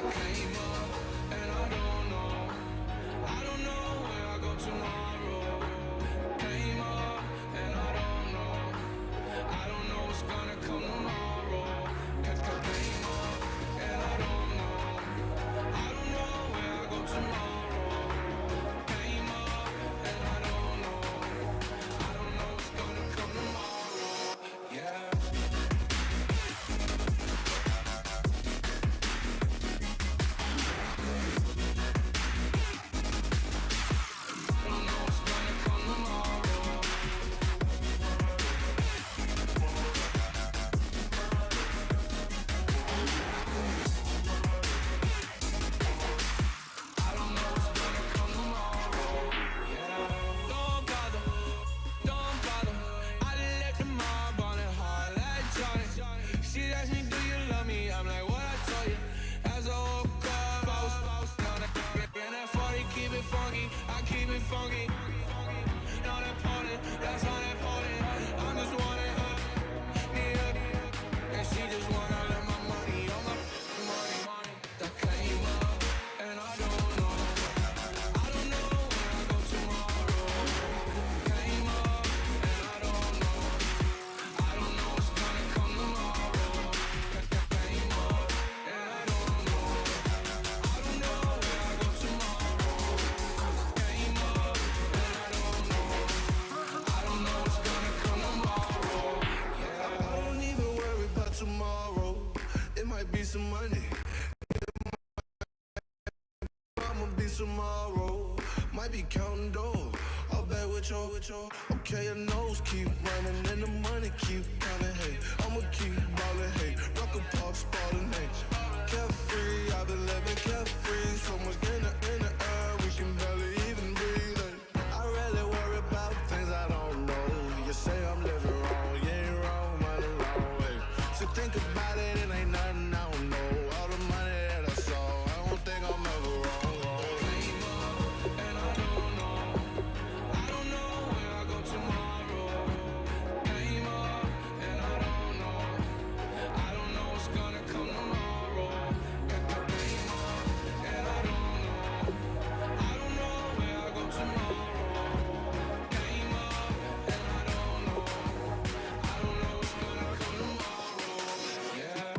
Came up and I don't know where I go tomorrow. Came up and I don't know what's gonna come tomorrow. Came up and I don't know where I go tomorrow. Came up and I don't know what's gonna come tomorrow. Yeah. Funky, not important, that's unimportant. I'm just wanting her, need her, and she just wanna let my money on my money. That came up, and I don't know where I go tomorrow. Came up, and I don't know what's gonna come tomorrow. Came up, and I don't know where I go tomorrow. Came up. Tomorrow, it might be some money. I'ma be tomorrow. Might be counting dough. I'll bet with your. Okay, your nose keep running and the money keep coming. Hey, I'ma keep ballin'. Hey, rock a park, spallin'. Hey, carefree. I've been living carefree. So much in the air, we can barely even breathe. Hey, I rarely worry about things I don't know. You say I'm living wrong, you ain't wrong, money long. So think about it, it ain't nothing I don't know. All the money that I saw, I don't think I'm ever wrong. Came up and I don't know where I go tomorrow. Came up and I don't know what's gonna come tomorrow. Came up and I don't know where I go tomorrow. Came up and I don't know what's gonna come tomorrow. Yeah.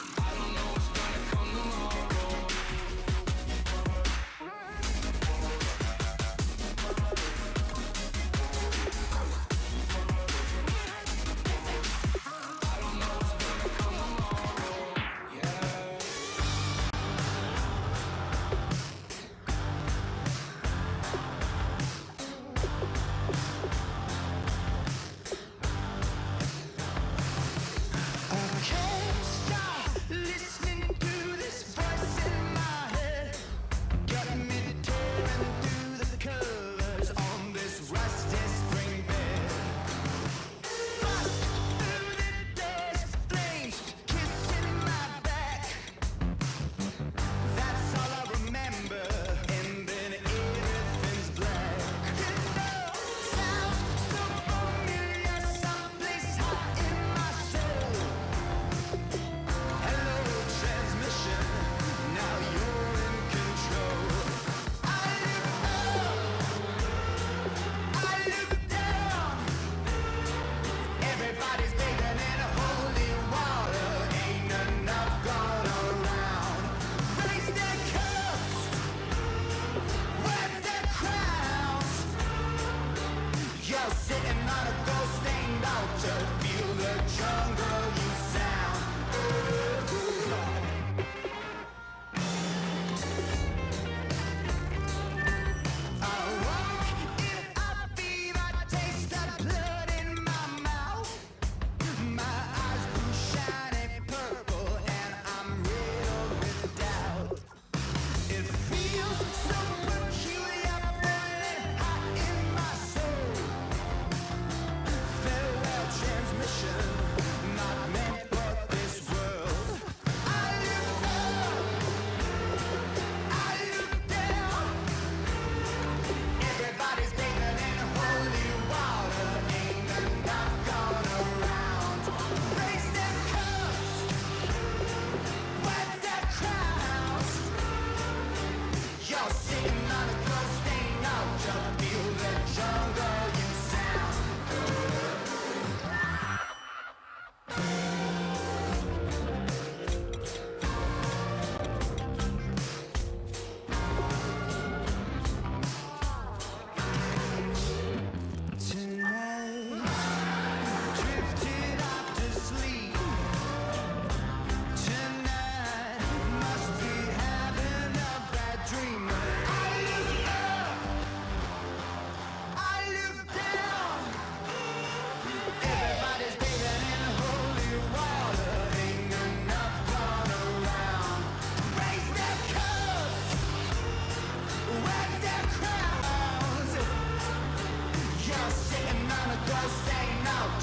I don't know what's gonna come tomorrow. I don't know what's gonna come tomorrow. Yeah. Can't stop listening to this voice in my head. Got me tearing through the covers on this rusty spring bed. Bust through the days, flames kissing my back. That's all I remember, and then everything's black. You know, sounds so familiar, someplace high in my soul. Hello, transmission. Now you're in control. I look up, I look down. Everybody's bathing in holy water. Ain't enough gone around. Raise their cups, wear their crowns. You're sitting on a gold-stained altar. Feel the jungle you sound. I walk in a fever, taste the blood in my mouth. My eyes blue shiny purple, and I'm riddled with doubt. It feels so peculiar, burning hot in my soul. Farewell transmission, not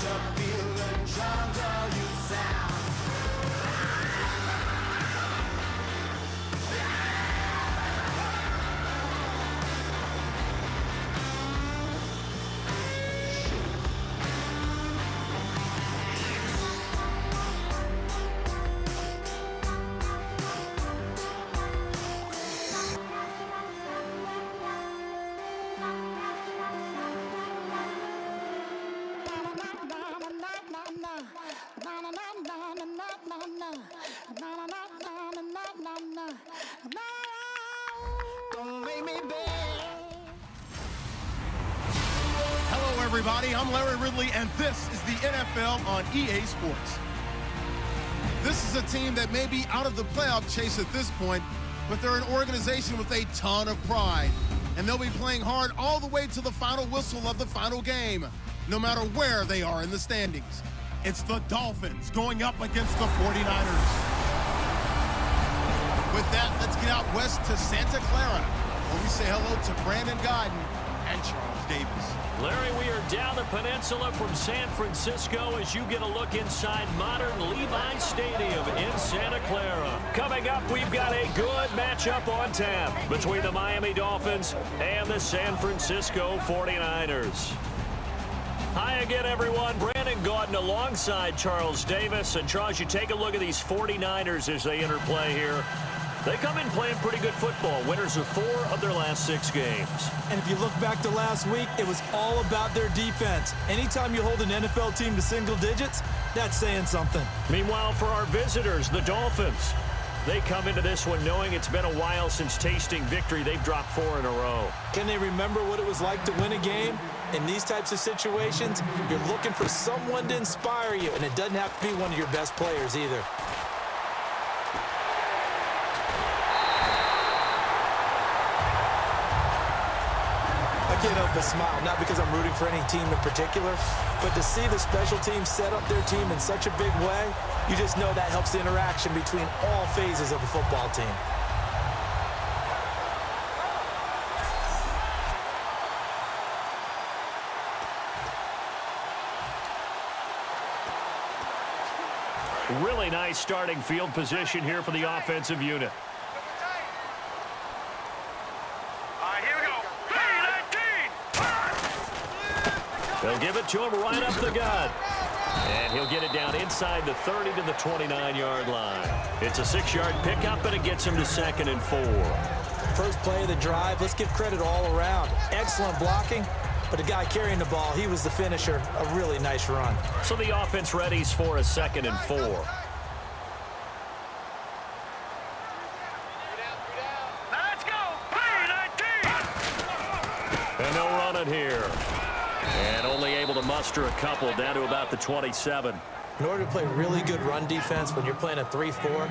up, feel the drum roll, you sound. Hello, everybody. I'm Larry Ridley, and this is the NFL on EA Sports. This is a team that may be out of the playoff chase at this point, but they're an organization with a ton of pride, and they'll be playing hard all the way to the final whistle of the final game, no matter where they are in the standings. It's the Dolphins going up against the 49ers. With that, let's get out west to Santa Clara, where we say hello to Brandon Godden and Charles Davis. Larry, we are down the peninsula from San Francisco as you get a look inside modern Levi Stadium in Santa Clara. Coming up, we've got a good matchup on tap between the Miami Dolphins and the San Francisco 49ers. Hi again, everyone. Brandon Gaudin alongside Charles Davis. And Charles, you take a look at these 49ers as they enter play here. They come in playing pretty good football. Winners of 4 of their last 6 games. And if you look back to last week, it was all about their defense. Anytime you hold an NFL team to single digits, that's saying something. Meanwhile, for our visitors, the Dolphins, they come into this one knowing it's been a while since tasting victory. They've dropped 4 in a row. Can they remember what it was like to win a game? In these types of situations, you're looking for someone to inspire you, and it doesn't have to be one of your best players either. I can't help but smile, not because I'm rooting for any team in particular, but to see the special teams set up their team in such a big way, you just know that helps the interaction between all phases of a football team. Really nice starting field position here for the offensive unit. They'll give it to him right up the gut. And he'll get it down inside the 30 to the 29-yard line. It's a 6-yard pickup, and it gets him to 2nd and 4. First play of the drive, let's give credit all around. Excellent blocking, but the guy carrying the ball, he was the finisher. A really nice run. So the offense readies for a 2nd and 4. Let's go! 19! And they'll run it here. And only able to muster a couple down to about the 27. In order to play really good run defense when you're playing a 3-4,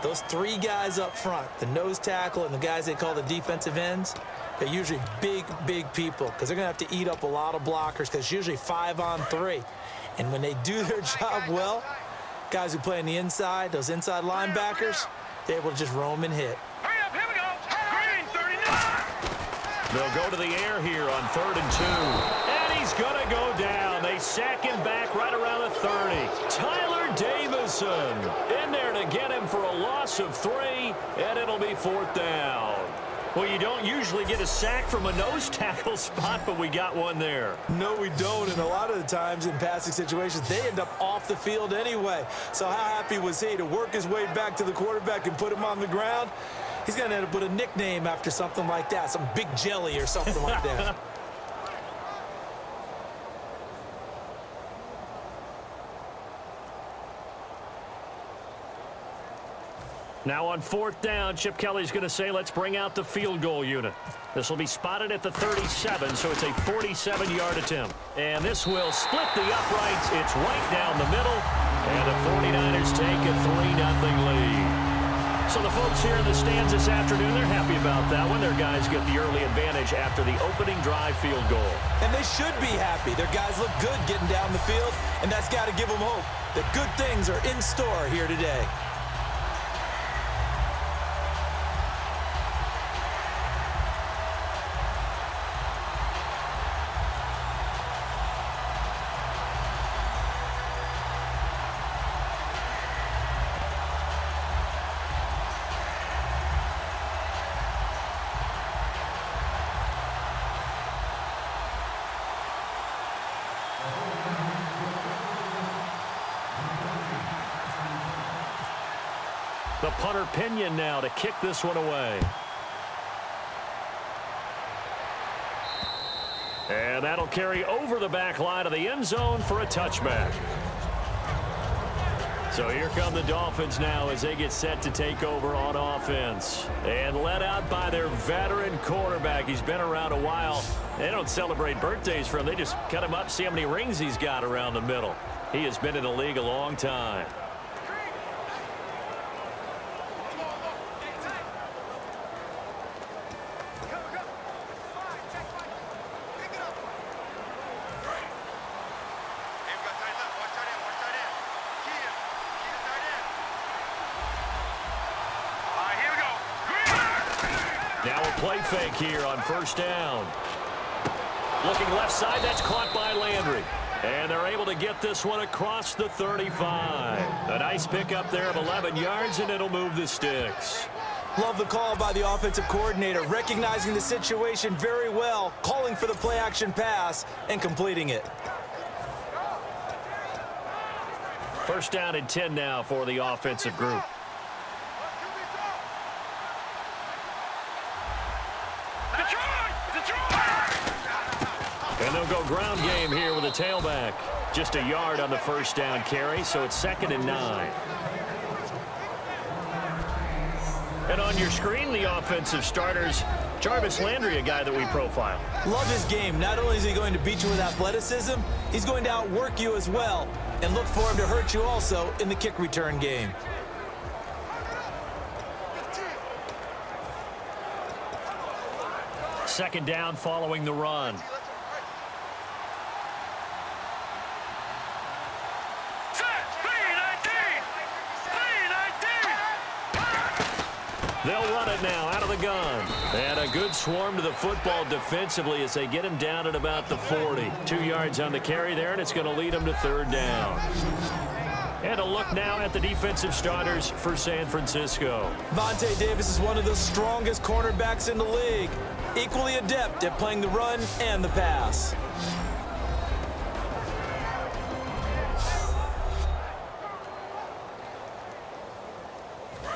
those 3 guys up front, the nose tackle and the guys they call the defensive ends, they're usually big, big people because they're going to have to eat up a lot of blockers because it's usually 5 on 3. And when they do their job well, guys who play on the inside, those inside linebackers, they're able to just roam and hit. Hurry up, here we go! Green, 39! They'll go to the air here on 3rd and 2. And he's going to go down. They sack him back right around the 30. Tyler Davison in there to get him for a loss of 3, and it'll be 4th down. Well, you don't usually get a sack from a nose tackle spot, but we got one there. No, we don't, and a lot of the times in passing situations, they end up off the field anyway. So how happy was he to work his way back to the quarterback and put him on the ground? He's going to end up with a nickname after something like that, some Big Jelly or something like that. Now on 4th down, Chip Kelly's going to say, let's bring out the field goal unit. This will be spotted at the 37, so it's a 47-yard attempt. And this will split the uprights. It's right down the middle, and the 49ers take a 3-0 lead. So the folks here in the stands this afternoon, they're happy about that one. Their guys get the early advantage after the opening drive field goal. And they should be happy. Their guys look good getting down the field, and that's got to give them hope that good things are in store here today. The punter Pinion now to kick this one away. And that'll carry over the back line of the end zone for a touchback. So here come the Dolphins now as they get set to take over on offense. And led out by their veteran quarterback. He's been around a while. They don't celebrate birthdays for him. They just cut him up, see how many rings he's got around the middle. He has been in the league a long time. Now a play fake here on first down. Looking left side, that's caught by Landry. And they're able to get this one across the 35. A nice pickup there of 11 yards, and it'll move the sticks. Love the call by the offensive coordinator, recognizing the situation very well, calling for the play-action pass, and completing it. First down and 10 now for the offensive group. And they'll go ground game here with a tailback. Just a yard on the first down carry, so it's 2nd and 9. And on your screen, the offensive starters, Jarvis Landry, a guy that we profile. Love his game. Not only is he going to beat you with athleticism, he's going to outwork you as well. And look for him to hurt you also in the kick return game. Second down following the run. They'll run it now out of the gun. And a good swarm to the football defensively as they get him down at about the 40. 2 yards on the carry there, and it's going to lead them to third down. And a look now at the defensive starters for San Francisco. Vontae Davis is one of the strongest cornerbacks in the league. Equally adept at playing the run and the pass.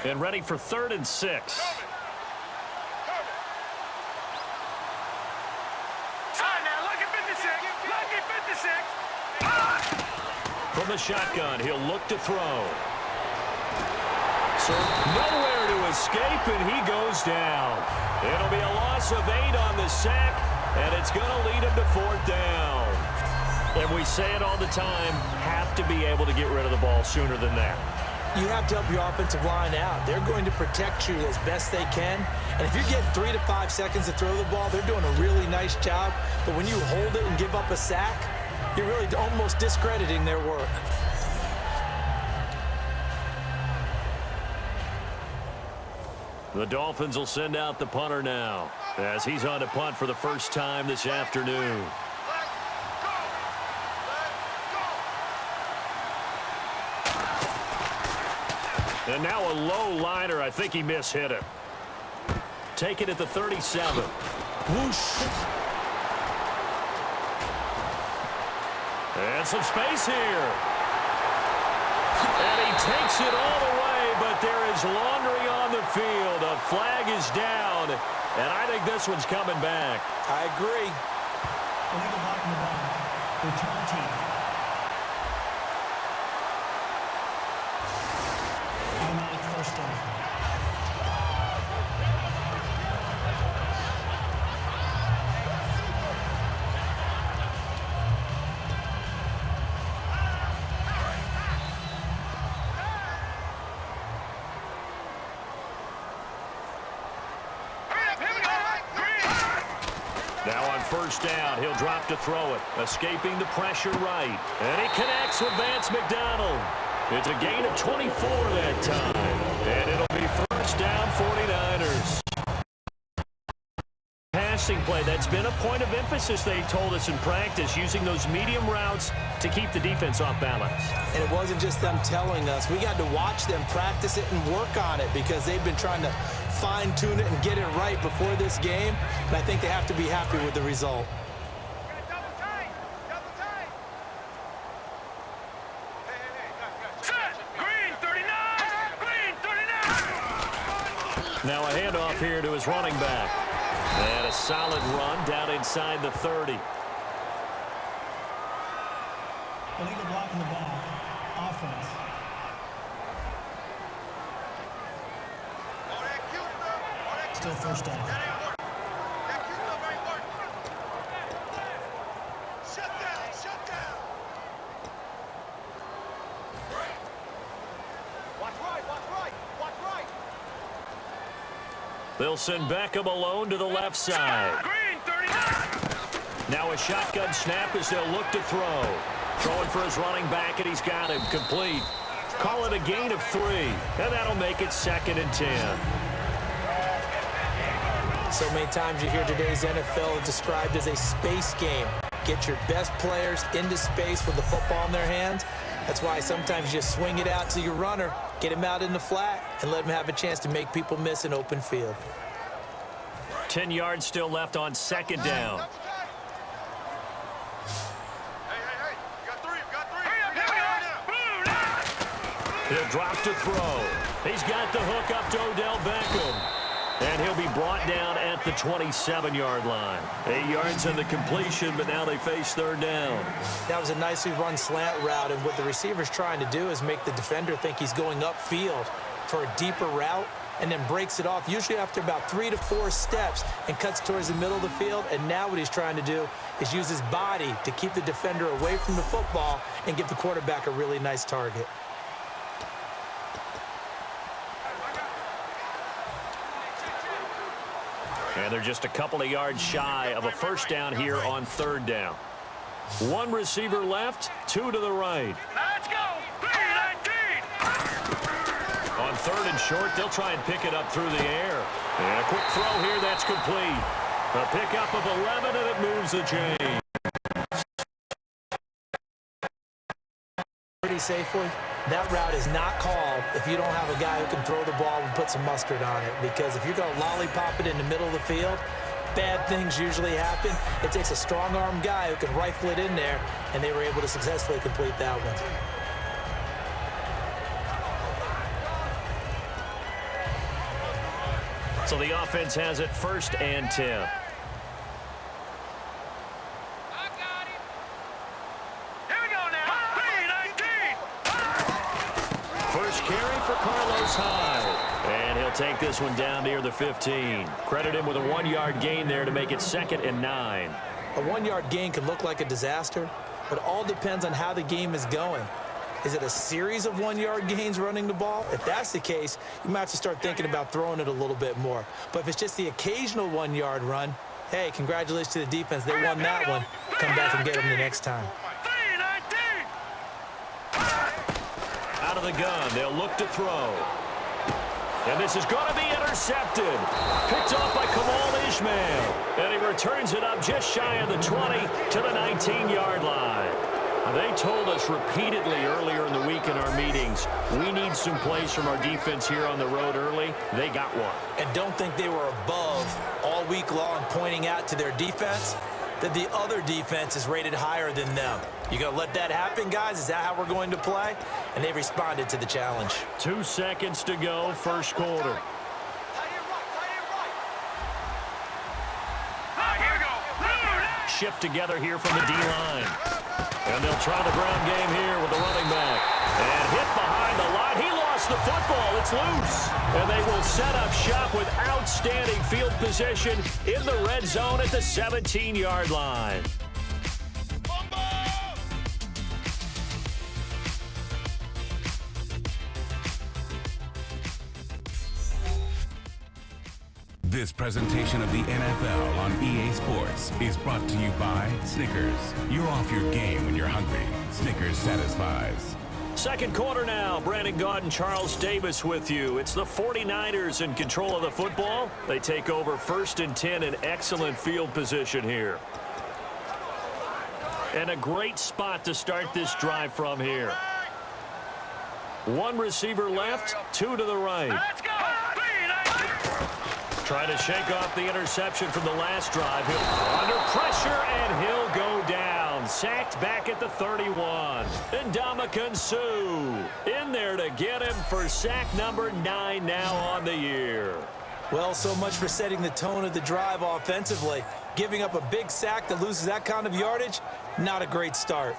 And ready for 3rd and 6. From the shotgun, he'll look to throw. So nowhere to escape, and he goes down. It'll be a loss of 8 on the sack, and it's going to lead him to 4th down. And we say it all the time, have to be able to get rid of the ball sooner than that. You have to help your offensive line out. They're going to protect you as best they can. And if you get 3 to 5 seconds to throw the ball, they're doing a really nice job. But when you hold it and give up a sack, you're really almost discrediting their work. The Dolphins will send out the punter now as he's on to punt for the first time this afternoon. And now a low liner. I think he mishit it. Take it at the 37. Whoosh. And some space here. And he takes it all the way, but there is laundry on the field. A flag is down, and I think this one's coming back. I agree. Illegal blocking the ball. Return team. Automatic first down. Now on first down, he'll drop to throw it. Escaping the pressure right. And he connects with Vance McDonald. It's a gain of 24 that time. And it'll be first down 49ers. Passing play, that's been a point of emphasis, they told us in practice, using those medium routes to keep the defense off balance. And it wasn't just them telling us. We got to watch them practice it and work on it because they've been trying to fine-tune it and get it right before this game. And I think they have to be happy with the result. Set. Green 39. Green 39. Now a handoff here to his running back. And a solid run down inside the 30. Illegal block in the back. Offense. Still first down. They'll send Beckham alone to the left side. Now a shotgun snap as they'll look to throw. Throwing for his running back, and he's got him complete. Call it a gain of 3, and that'll make it 2nd and 10. So many times you hear today's NFL described as a space game. Get your best players into space with the football in their hands. That's why sometimes you just swing it out to your runner, get him out in the flat, and let him have a chance to make people miss an open field. 10 yards still left on 2nd down. He'll drop to throw. He's got the hook up to Odell Beckham. And he'll be brought down at the 27-yard line. 8 yards on the completion, but now they face 3rd down. That was a nicely run slant route, and what the receiver's trying to do is make the defender think he's going upfield for a deeper route, and then breaks it off, usually after about 3 to 4 steps, and cuts towards the middle of the field. And now what he's trying to do is use his body to keep the defender away from the football and give the quarterback a really nice target. And they're just a couple of yards shy of a first down here on 3rd down. 1 receiver left, 2 to the right. Let's go. 3-19. On 3rd and short, they'll try and pick it up through the air. And a quick throw here, that's complete. A pickup of 11, and it moves the chain. Pretty safely. That route is not called if you don't have a guy who can throw the ball and put some mustard on it. Because if you're going to lollipop it in the middle of the field, bad things usually happen. It takes a strong-arm guy who can rifle it in there, and they were able to successfully complete that one. So the offense has it 1st and 10. Carry for Carlos Hyde. And he'll take this one down near the 15. Credit him with a 1-yard gain there to make it 2nd and 9. A 1-yard gain can look like a disaster, but it all depends on how the game is going. Is it a series of 1-yard gains running the ball? If that's the case, you might have to start thinking about throwing it a little bit more. But if it's just the occasional 1-yard run, hey, congratulations to the defense. They won that one. Come back and get them the next time. Out of the gun, they'll look to throw. And this is going to be intercepted. Picked off by Kamal Ishmael. And he returns it up just shy of the 20 to the 19-yard line. They told us repeatedly earlier in the week in our meetings, we need some plays from our defense here on the road early. They got one. And don't think they were above all week long pointing out to their defense that the other defense is rated higher than them. You going to let that happen, guys? Is that how we're going to play? And they responded to the challenge. 2 seconds to go, first quarter. Shift together here from the D-line. And they'll try the ground game here with the running back. And hit behind the line. He lost the football. It's loose. And they will set up shop with outstanding field position in the red zone at the 17-yard line. This presentation of the NFL on EA Sports is brought to you by Snickers. You're off your game when you're hungry. Snickers satisfies. Second quarter now. Brandon Gaudin, Charles Davis with you. It's the 49ers in control of the football. They take over 1st and 10 in excellent field position here. And a great spot to start this drive from here. 1 receiver left, 2 to the right. Let's go. Trying to shake off the interception from the last drive. He'll under pressure, and he'll go down. Sacked back at the 31. Ndamukong Suh in there to get him for sack number 9 now on the year. Well, so much for setting the tone of the drive offensively. Giving up a big sack that loses that kind of yardage, not a great start.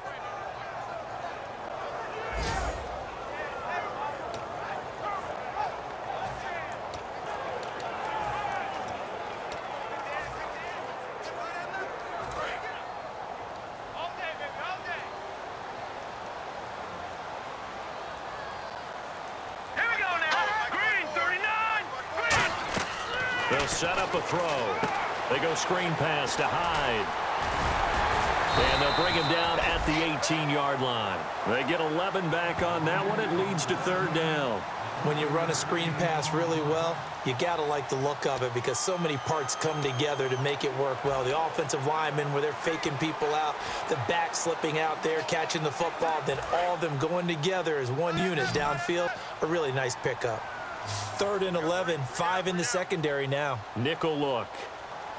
They'll set up a throw. They go screen pass to Hyde. And they'll bring him down at the 18-yard line. They get 11 back on that one. It leads to third down. When you run a screen pass really well, you got to like the look of it because so many parts come together to make it work well. The offensive linemen, where they're faking people out, the back slipping out there, catching the football, then all of them going together as one unit downfield, a really nice pickup. 3rd and 11, 5 in the secondary now. Nickel look.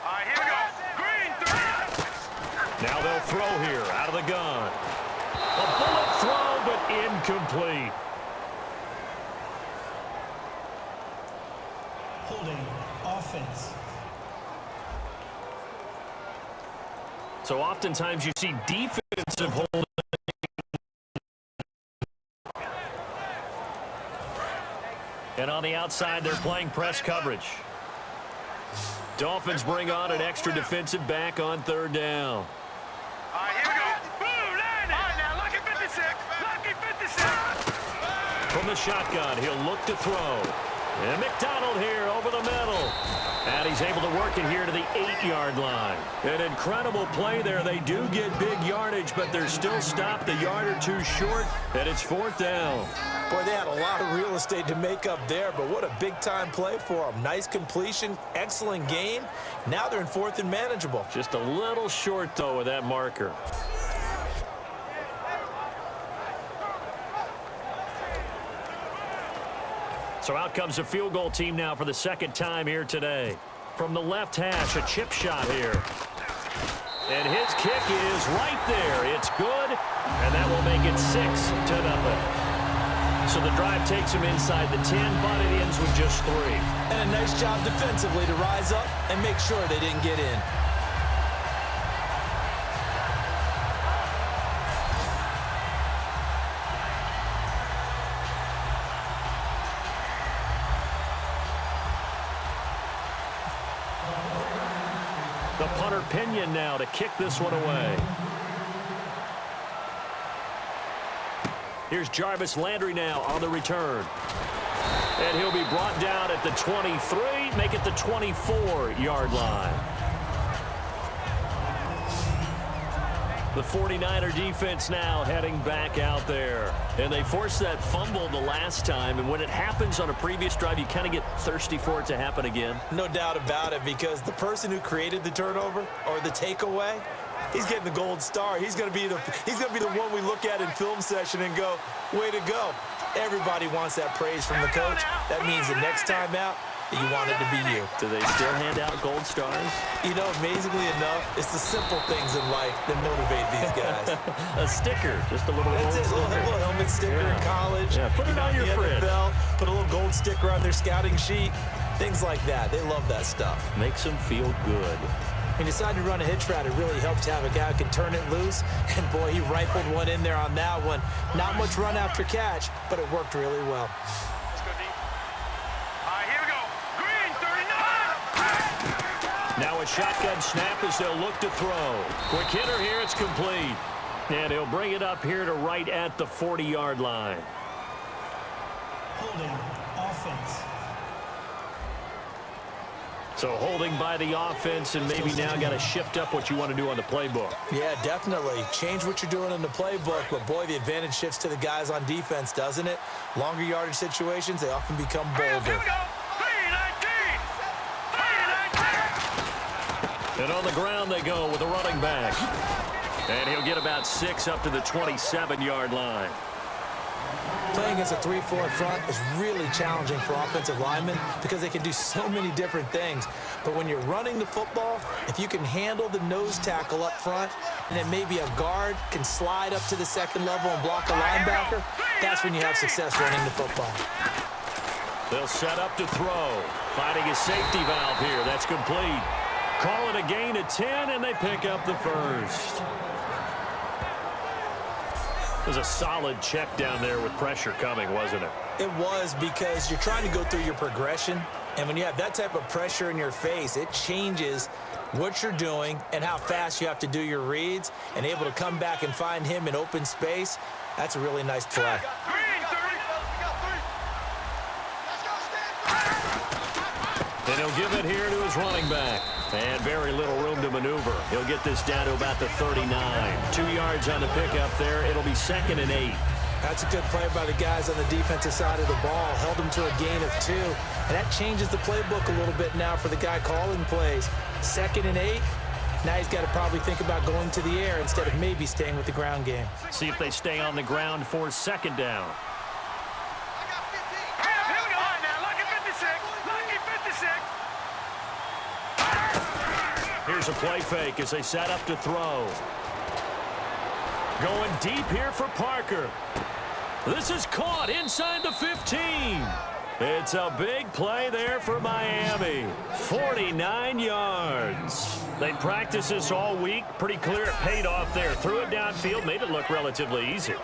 All right, here we go. Green, 3. Now they'll throw here out of the gun. A bullet throw, but incomplete. Holding offense. So oftentimes you see defensive holding. And on the outside, they're playing press coverage. Dolphins bring on an extra defensive back on 3rd down. All right, here we go. Boom, landing. All right, now, lucky 56. Lucky 56. From the shotgun, he'll look to throw. And McDonald here over the middle. And he's able to work it here to the 8-yard line. An incredible play there. They do get big yardage, but they're still stopped a yard or two short, and it's 4th down. Boy, they had a lot of real estate to make up there, but what a big-time play for them. Nice completion, excellent gain. Now they're in 4th and manageable. Just a little short, though, with that marker. So out comes the field goal team now for the 2nd time here today. From the left hash, a chip shot here. And his kick is right there. It's good, and that will make it 6-0. So the drive takes him inside the 10, but it ends with just 3. And a nice job defensively to rise up and make sure they didn't get in. The punter Pinion now to kick this one away. Here's Jarvis Landry now on the return. And he'll be brought down at the 23, make it the 24-yard line. The 49er defense now heading back out there. And they forced that fumble the last time, and when it happens on a previous drive, you kind of get thirsty for it to happen again. No doubt about it, because the person who created the turnover or the takeaway, he's getting the gold star. He's going to be the one we look at in film session and go, way to go. Everybody wants that praise from the coach. That means the next time out, you want it to be you. Do they still hand out gold stars? You know, amazingly enough, it's the simple things in life that motivate these guys. A sticker, just a little gold sticker. A little helmet sticker in college. Yeah, put it on your fridge. NFL, put a little gold sticker on their scouting sheet. Things like that. They love that stuff. Makes them feel good. When you decide to run a hitch route, it really helps to have a guy who can turn it loose. And, boy, he rifled one in there on that one. Not much run after catch, but it worked really well. Let's go deep. All right, here we go. Green, 39. Now a shotgun snap as they'll look to throw. Quick hitter here, it's complete. And he'll bring it up here to right at the 40-yard line. Holding offense. So holding by the offense, and maybe now got to shift up what you want to do on the playbook. Yeah, definitely. Change what you're doing in the playbook, but, boy, the advantage shifts to the guys on defense, doesn't it? Longer yardage situations, they often become bolder. Here we go. 3-19. And on the ground they go with a running back. And he'll get about 6 up to the 27-yard line. Playing against a 3-4 front is really challenging for offensive linemen because they can do so many different things. But when you're running the football, if you can handle the nose tackle up front, and then maybe a guard can slide up to the second level and block a linebacker, that's when you have success running the football. They'll set up to throw. Finding a safety valve here. That's complete. Call it a gain of 10, and they pick up the first. It was a solid check down there with pressure coming, wasn't it? It was, because you're trying to go through your progression, and when you have that type of pressure in your face, it changes what you're doing and how fast you have to do your reads, and able to come back and find him in open space. That's a really nice play. And he'll give it here to his running back. And very little room to maneuver. He'll get this down to about the 39. 2 yards on the pickup there. It'll be 2nd and 8. That's a good play by the guys on the defensive side of the ball. Held him to a gain of 2. And that changes the playbook a little bit now for the guy calling plays. 2nd and 8. Now he's got to probably think about going to the air instead of maybe staying with the ground game. See if they stay on the ground for 2nd down. Here's a play fake as they set up to throw. Going deep here for Parker. This is caught inside the 15. It's a big play there for Miami. 49 yards. They practiced this all week. Pretty clear it paid off there. Threw it downfield, made it look relatively easy.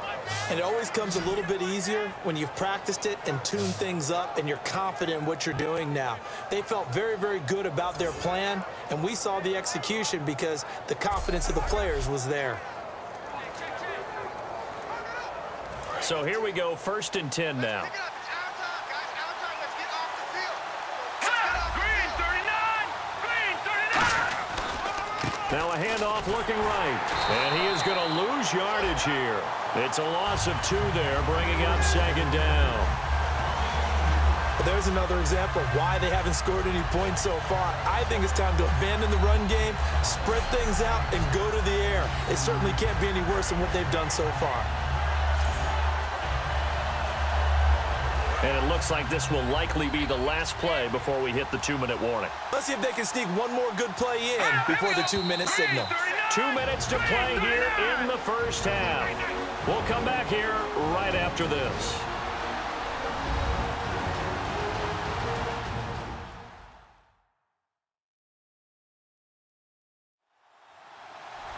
And it always comes a little bit easier when you've practiced it and tuned things up and you're confident in what you're doing now. They felt very, very good about their plan, and we saw the execution because the confidence of the players was there. So here we go, 1st and 10 now. Now a handoff looking right. And he is going to lose yardage here. It's a loss of 2 there, bringing up 2nd down. There's another example of why they haven't scored any points so far. I think it's time to abandon the run game, spread things out, and go to the air. It certainly can't be any worse than what they've done so far. And it looks like this will likely be the last play before we hit the 2-minute warning. Let's see if they can sneak one more good play in before the 2-minute signal. 2 minutes to play here in the first half. We'll come back here right after this.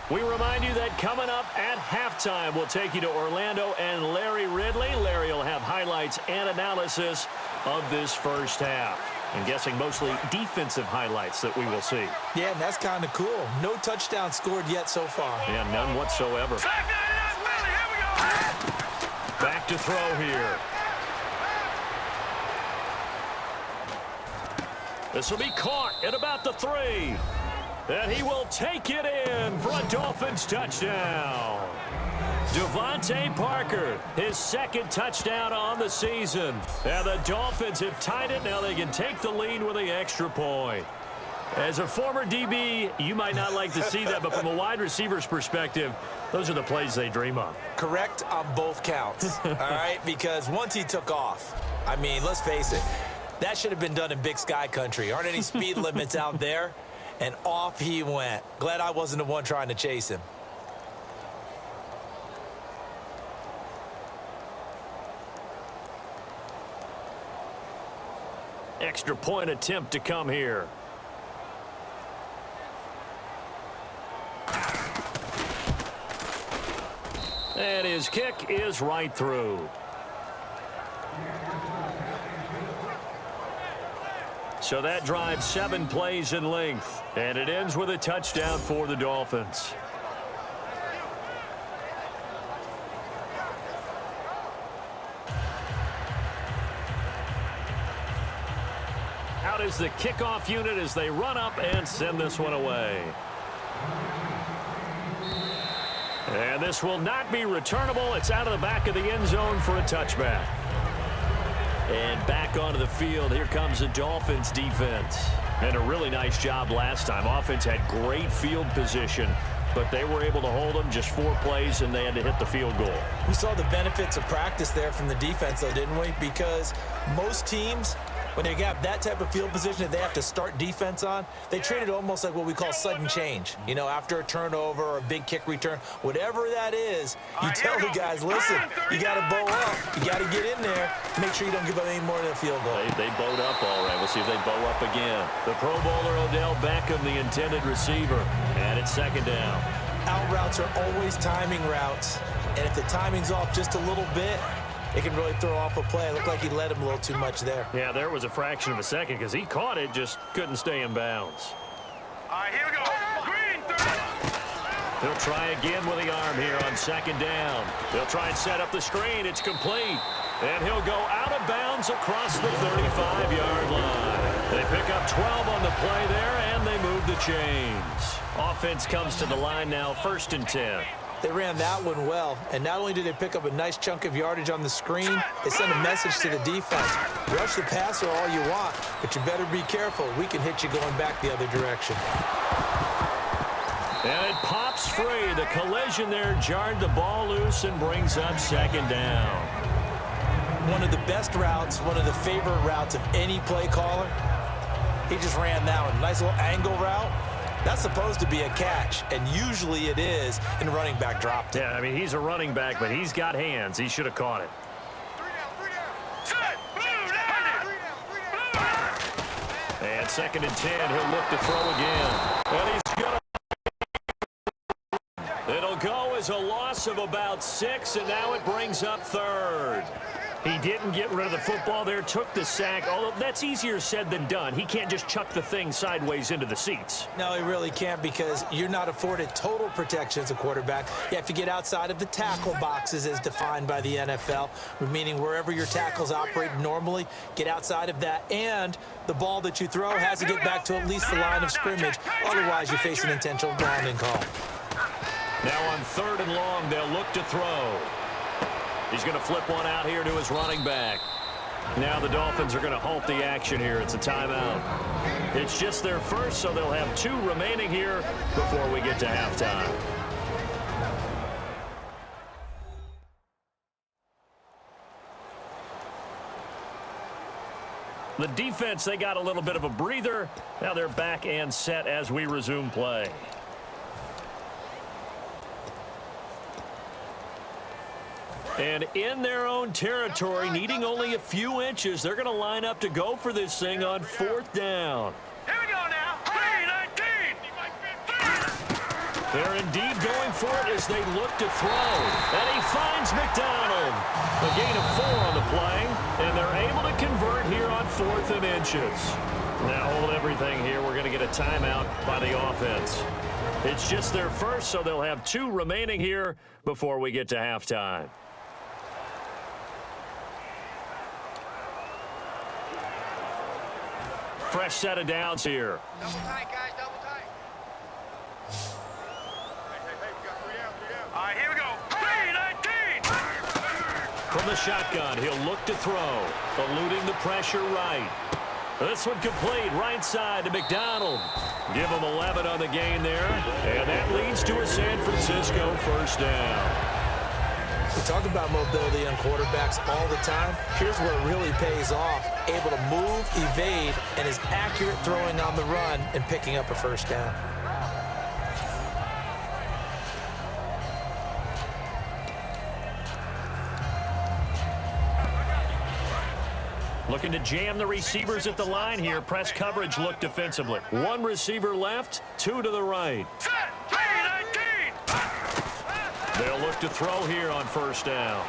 We remind you that coming up at halftime, we'll take you to Orlando and Larry Ridley. Larry will have highlights and analysis of this first half. I'm guessing mostly defensive highlights that we will see. Yeah, and that's kind of cool. No touchdown scored yet so far. Yeah, none whatsoever. Back to throw here. This will be caught at about the 3. And he will take it in for a Dolphins touchdown. Devontae Parker, his 2nd touchdown on the season. And the Dolphins have tied it. Now they can take the lead with the extra point. As a former DB, you might not like to see that, but from a wide receiver's perspective, those are the plays they dream of. Correct on both counts, all right? Because once he took off, I mean, let's face it, that should have been done in Big Sky country. Aren't any speed limits out there? And off he went. Glad I wasn't the one trying to chase him. Extra point attempt to come here. And his kick is right through. So that drives 7 plays in length, and it ends with a touchdown for the Dolphins. Out is the kickoff unit as they run up and send this one away. And this will not be returnable. It's out of the back of the end zone for a touchback. And back onto the field, here comes the Dolphins defense. And a really nice job last time. Offense had great field position, but they were able to hold them just 4 plays, and they had to hit the field goal. We saw the benefits of practice there from the defense, though, didn't we? Because most teams When they have that type of field position that they have to start defense on, they treat it almost like what we call sudden change. You know, after a turnover or a big kick return, whatever that is, you tell the guys, listen, you got to bow up. You got to get in there. Make sure you don't give up any more than a field goal. They bowed up all right. We'll see if they bow up again. The Pro Bowler Odell Beckham, the intended receiver. And it's second down. Out routes are always timing routes. And if the timing's off just a little bit, it can really throw off a play. It looked like he led him a little too much there. Yeah, there was a fraction of a second because he caught it, just couldn't stay in bounds. All right, here we go. Green, 30. He'll try again with the arm here on second down. They'll try and set up the screen. It's complete. And he'll go out of bounds across the 35-yard line. They pick up 12 on the play there, and they move the chains. Offense comes to the line now, 1st and 10. They ran that one well, and not only did they pick up a nice chunk of yardage on the screen, they sent a message to the defense. Rush the passer all you want, but you better be careful. We can hit you going back the other direction. And it pops free. The collision there jarred the ball loose and brings up second down. One of the best routes, one of the favorite routes of any play caller. He just ran that one. Nice little angle route. That's supposed to be a catch, and usually it is, and running back dropped it. Yeah, I mean, he's a running back, but he's got hands. He should have caught it. And 2nd and 10, he'll look to throw again. And he's going to... It'll go as a loss of about 6, and now it brings up 3rd. He didn't get rid of the football there, took the sack, although that's easier said than done. He can't just chuck the thing sideways into the seats. No, he really can't, because you're not afforded total protection as a quarterback. You have to get outside of the tackle boxes as defined by the NFL, meaning wherever your tackles operate normally, get outside of that, and the ball that you throw has to get back to at least the line of scrimmage. Otherwise, you face an intentional grounding call. Now on 3rd and long, they'll look to throw. He's going to flip one out here to his running back. Now the Dolphins are going to halt the action here. It's a timeout. It's just their first, so they'll have 2 remaining here before we get to halftime. The defense, they got a little bit of a breather. Now they're back and set as we resume play. And in their own territory, needing only a few inches, they're going to line up to go for this thing on 4th down. Here we go now. 3-19. They're indeed going for it as they look to throw. And he finds McDonald. A gain of 4 on the play, and they're able to convert here on 4th and inches. Now hold everything here. We're going to get a timeout by the offense. It's just their first, so they'll have 2 remaining here before we get to halftime. Fresh set of downs here. Double tight, guys, double tight. Hey, we got 3 down. All right, here we go. 3-19. From the shotgun, he'll look to throw, eluding the pressure right. This one complete, right side to McDonald. Give him 11 on the gain there, and that leads to a San Francisco first down. We talk about mobility on quarterbacks all the time. Here's where it really pays off. Able to move, evade, and is accurate throwing on the run and picking up a first down. Looking to jam the receivers at the line here. Press coverage look defensively. 1 receiver left, 2 to the right. Set. 3-19. They'll look to throw here on first down.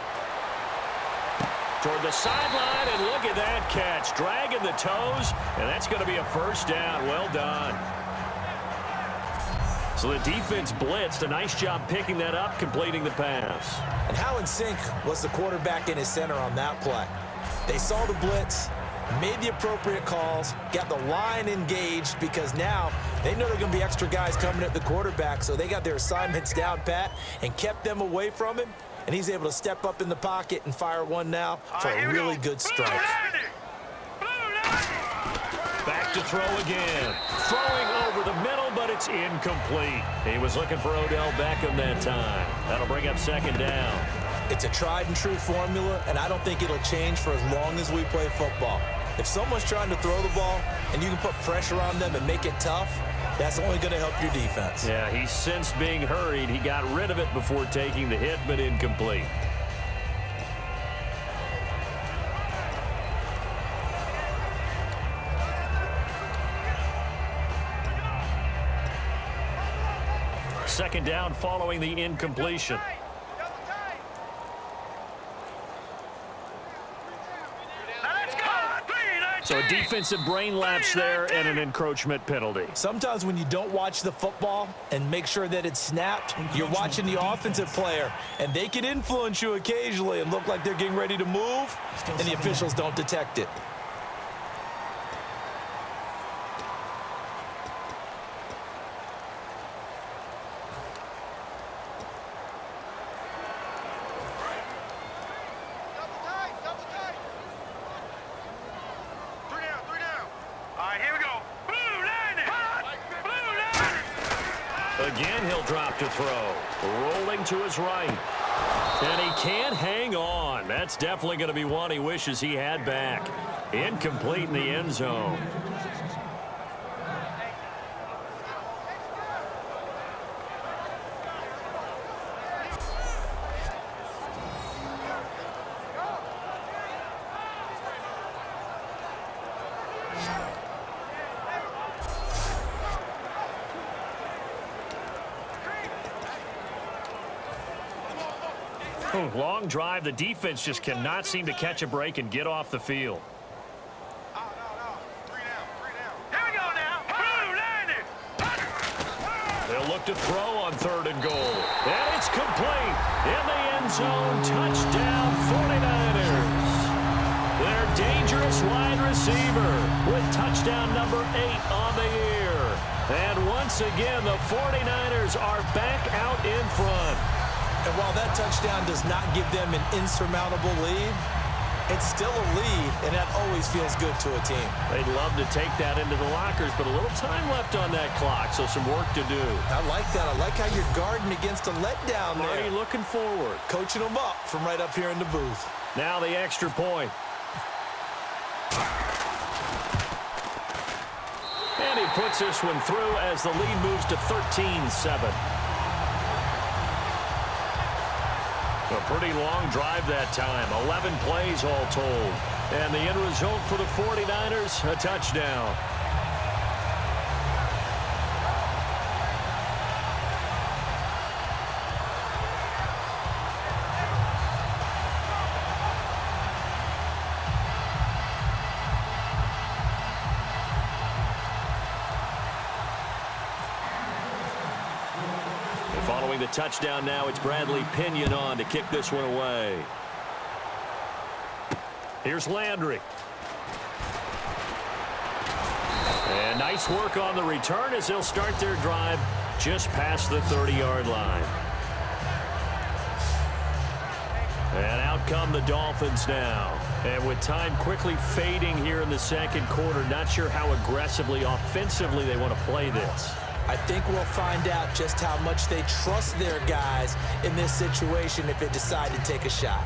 Toward the sideline, and look at that catch. Dragging the toes, and that's going to be a first down. Well done. So the defense blitzed. A nice job picking that up, completing the pass. And how in sync was the quarterback in his center on that play? They saw the blitz, made the appropriate calls, got the line engaged, because now they know there are going to be extra guys coming at the quarterback, so they got their assignments down pat and kept them away from him, and he's able to step up in the pocket and fire one now for a really good strike. Back to throw again. Throwing over the middle, but it's incomplete. He was looking for Odell Beckham that time. That'll bring up second down. It's a tried and true formula, and I don't think it'll change for as long as we play football. If someone's trying to throw the ball and you can put pressure on them and make it tough, that's only going to help your defense. Yeah, he sensed being hurried. He got rid of it before taking the hit, but incomplete. Second down following the incompletion. So a defensive brain lapse there and an encroachment penalty. Sometimes when you don't watch the football and make sure that it's snapped, you're watching the offensive player, and they can influence you occasionally and look like they're getting ready to move, and the officials don't detect it. Again, he'll drop to throw. Rolling to his right. And he can't hang on. That's definitely going to be one he wishes he had back. Incomplete in the end zone. Long drive. The defense just cannot seem to catch a break and get off the field. They'll look to throw on 3rd and goal. And it's complete. In the end zone. Touchdown 49ers. Their dangerous wide receiver with touchdown number 8 on the year. And once again, the 49ers are back out in front. And while that touchdown does not give them an insurmountable lead, it's still a lead, and that always feels good to a team. They'd love to take that into the lockers, but a little time left on that clock, so some work to do. I like that. I like how you're guarding against a letdown there. Already looking forward. Coaching them up from right up here in the booth. Now the extra point. And he puts this one through as the lead moves to 13-7. A pretty long drive that time. 11 plays all told. And the end result for the 49ers, a touchdown. Following the touchdown now, it's Bradley Pinion on to kick this one away. Here's Landry. And nice work on the return as they'll start their drive just past the 30-yard line. And out come the Dolphins now. And with time quickly fading here in the second quarter, not sure how aggressively, offensively they want to play this. I think we'll find out just how much they trust their guys in this situation if they decide to take a shot.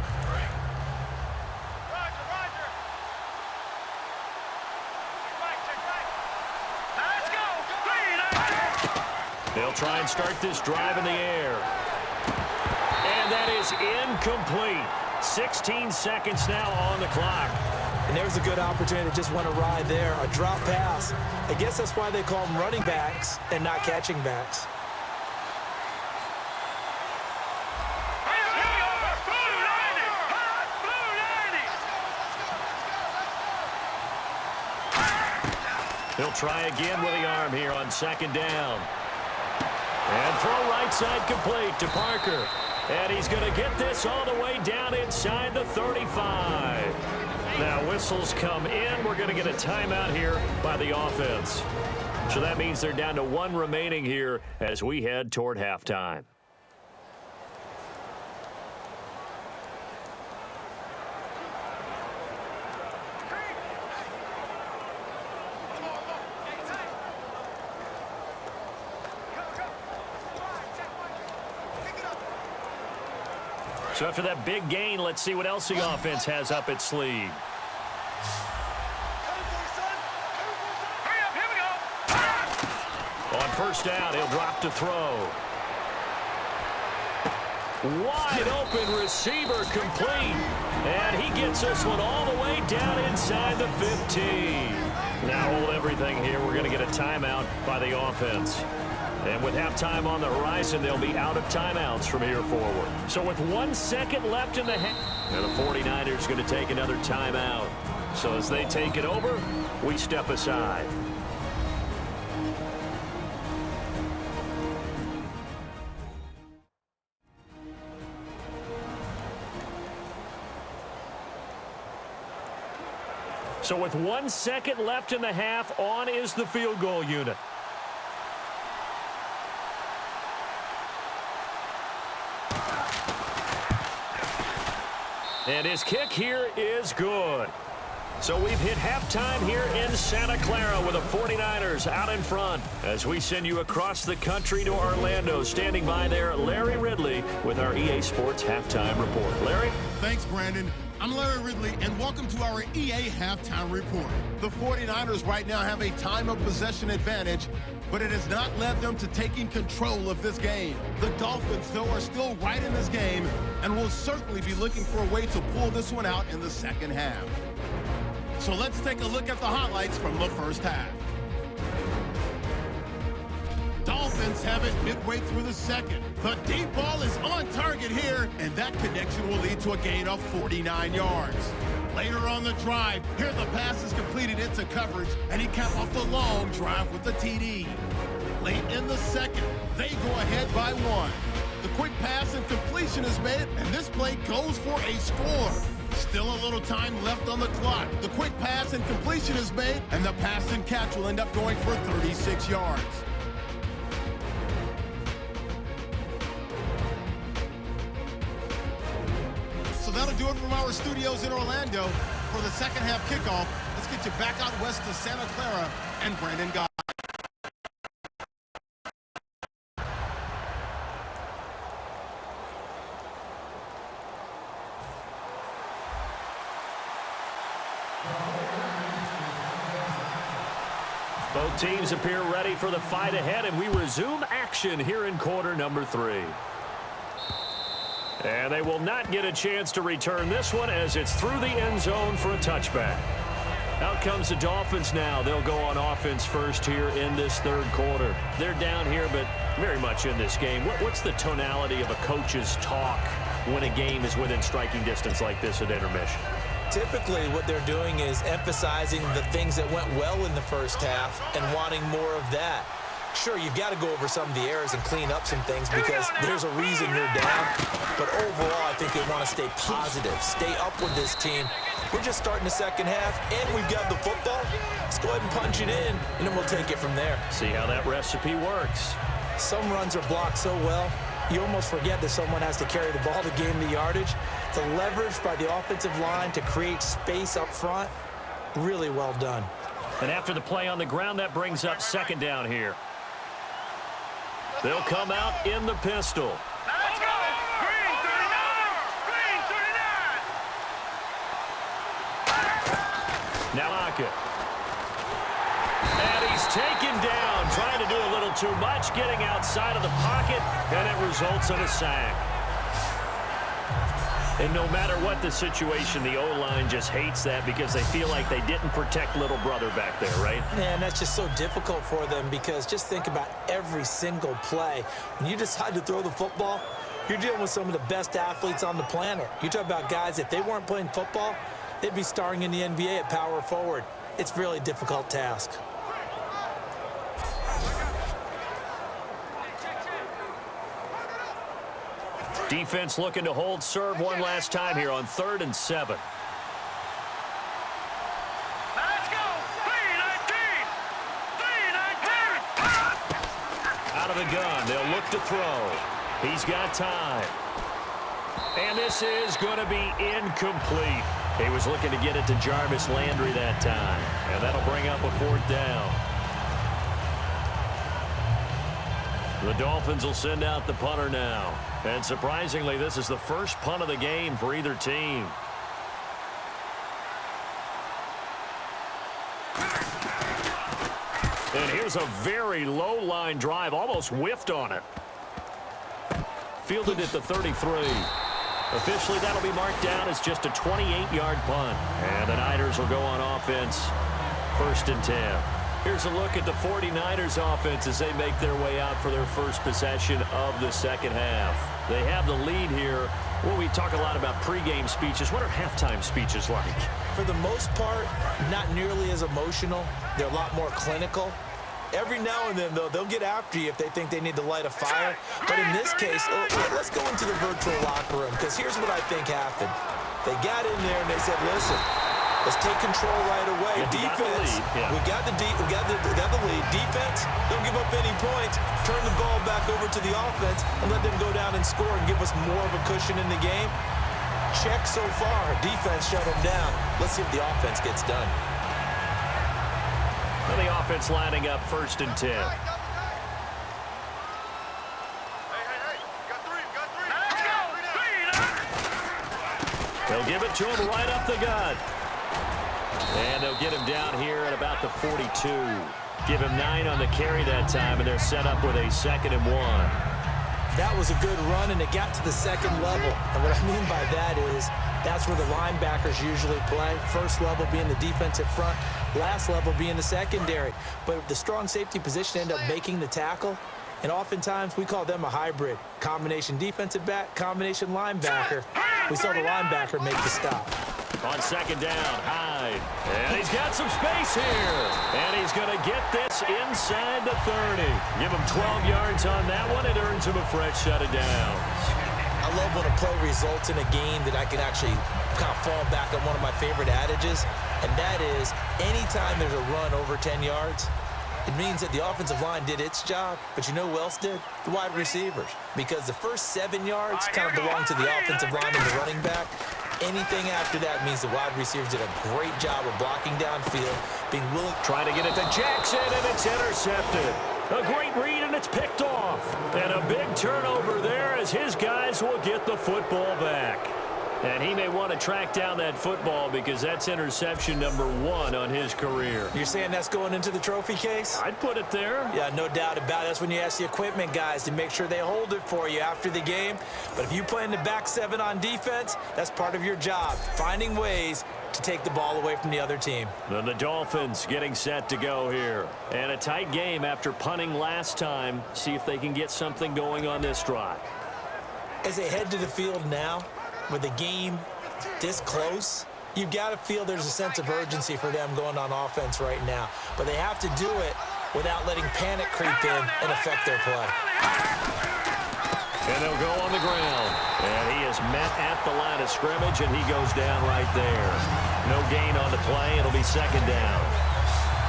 They'll try and start this drive in the air. And that is incomplete. 16 seconds now on the clock. And there's a good opportunity to just want to ride there. A drop pass. I guess that's why they call them running backs and not catching backs. He'll try again with the arm here on second down. And throw right side complete to Parker. And he's going to get this all the way down inside the 35. Now whistles come in. We're going to get a timeout here by the offense. So that means they're down to 1 remaining here as we head toward halftime. So after that big gain, let's see what else the offense has up its sleeve. First down, he'll drop to throw. Wide open receiver complete. And he gets this one all the way down inside the 15. Now hold everything here. We're going to get a timeout by the offense. And with halftime on the horizon, they'll be out of timeouts from here forward. So with 1 second left in the half, and the 49ers going to take another timeout. So as they take it over, we step aside. So with 1 second left in the half, on is the field goal unit. And his kick here is good. So we've hit halftime here in Santa Clara with the 49ers out in front. As we send you across the country to Orlando, standing by there, Larry Ridley with our EA Sports Halftime Report. Larry? Thanks, Brandon. I'm Larry Ridley, and welcome to our EA Halftime Report. The 49ers right now have a time of possession advantage, but it has not led them to taking control of this game. The Dolphins, though, are still right in this game and will certainly be looking for a way to pull this one out in the second half. So let's take a look at the highlights from the first half. Dolphins have it midway through the second. The deep ball is on target here, and that connection will lead to a gain of 49 yards. Later on the drive, here the pass is completed into coverage, and he capped off the long drive with the TD. Late in the second, they go ahead by 1. The quick pass and completion is made, and this play goes for a score. Still a little time left on the clock. The quick pass and completion is made, and the pass and catch will end up going for 36 yards. So that'll do it from our studios in Orlando. For the second half kickoff, let's get you back out west to Santa Clara and Brandon Guy. Both teams appear ready for the fight ahead, and we resume action here in quarter number 3. And they will not get a chance to return this one as it's through the end zone for a touchback. Out comes the Dolphins now. They'll go on offense first here in this third quarter. They're down here, but very much in this game. What's the tonality of a coach's talk when a game is within striking distance like this at intermission? Typically, what they're doing is emphasizing the things that went well in the first half and wanting more of that. Sure, you've got to go over some of the errors and clean up some things because there's a reason you're down. But overall, I think they want to stay positive, stay up with this team. We're just starting the second half, and we've got the football. Let's go ahead and punch it in, and then we'll take it from there. See how that recipe works. Some runs are blocked so well, you almost forget that someone has to carry the ball to gain the yardage. The leverage by the offensive line to create space up front, really well done. And after the play on the ground, that brings up second down here. They'll come out in the pistol. Let's go! Green 39! Green 39! Now Lockett. And he's taken down, trying to do a little too much, getting outside of the pocket, and it results in a sack. And no matter what the situation, the O-line just hates that because they feel like they didn't protect little brother back there, right? Man, that's just so difficult for them because just think about every single play. When you decide to throw the football, you're dealing with some of the best athletes on the planet. You talk about guys, if they weren't playing football, they'd be starring in the NBA at power forward. It's a really difficult task. Defense looking to hold serve one last time here on 3rd and 7. Let's go! 319! 319! Out of the gun, they'll look to throw. He's got time. And this is going to be incomplete. He was looking to get it to Jarvis Landry that time. And that'll bring up a 4th down. The Dolphins will send out the punter now. And surprisingly, this is the first punt of the game for either team. And here's a very low line drive, almost whiffed on it. Fielded at the 33. Officially, that'll be marked down as just a 28-yard punt. And the Niners will go on offense, 1st and 10. Here's a look at the 49ers offense as they make their way out for their first possession of the second half. They have the lead here. Well, we talk a lot about pregame speeches. What are halftime speeches like? For the most part, not nearly as emotional. They're a lot more clinical. Every now and then, though, they'll get after you if they think they need to light a fire. But in this case, let's go into the virtual locker room, because here's what I think happened. They got in there and they said, listen, let's take control right away. Defense, we got the lead. Defense, don't give up any points. Turn the ball back over to the offense and let them go down and score and give us more of a cushion in the game. Check so far. Defense shut them down. Let's see if the offense gets done. Well, the offense lining up 1st and 10. Hey, got three. Let's go. They'll give it to him right up the gut. And they'll get him down here at about the 42. Give him 9 on the carry that time, and they're set up with a 2nd and 1. That was a good run, and it got to the second level. And what I mean by that is that's where the linebackers usually play. First level being the defensive front, last level being the secondary. But the strong safety position ended up making the tackle, and oftentimes we call them a hybrid. Combination defensive back, combination linebacker. We saw the linebacker make the stop. On 2nd down, Hyde. And he's got some space here. And he's going to get this inside the 30. Give him 12 yards on that one. It earns him a fresh set of downs. I love when a play results in a game that I can actually kind of fall back on one of my favorite adages, and that is anytime there's a run over 10 yards, it means that the offensive line did its job, but you know who else did? The wide receivers. Because the first 7 yards kind of belong to the offensive line and the running back. Anything after that means the wide receivers did a great job of blocking downfield, being willing. Trying to get it to Jackson, and it's intercepted. A great read, and it's picked off. And a big turnover there as his guys will get the football back. And he may want to track down that football because that's interception number 1 on his career. You're saying that's going into the trophy case? I'd put it there. Yeah, no doubt about it. That's when you ask the equipment guys to make sure they hold it for you after the game. But if you play in the back 7 on defense, that's part of your job, finding ways to take the ball away from the other team. Then the Dolphins getting set to go here. And a tight game after punting last time. See if they can get something going on this drive. As they head to the field now, with the game this close, you've got to feel there's a sense of urgency for them going on offense right now. But they have to do it without letting panic creep in and affect their play. And they'll go on the ground. And he is met at the line of scrimmage, and he goes down right there. No gain on the play. It'll be 2nd down.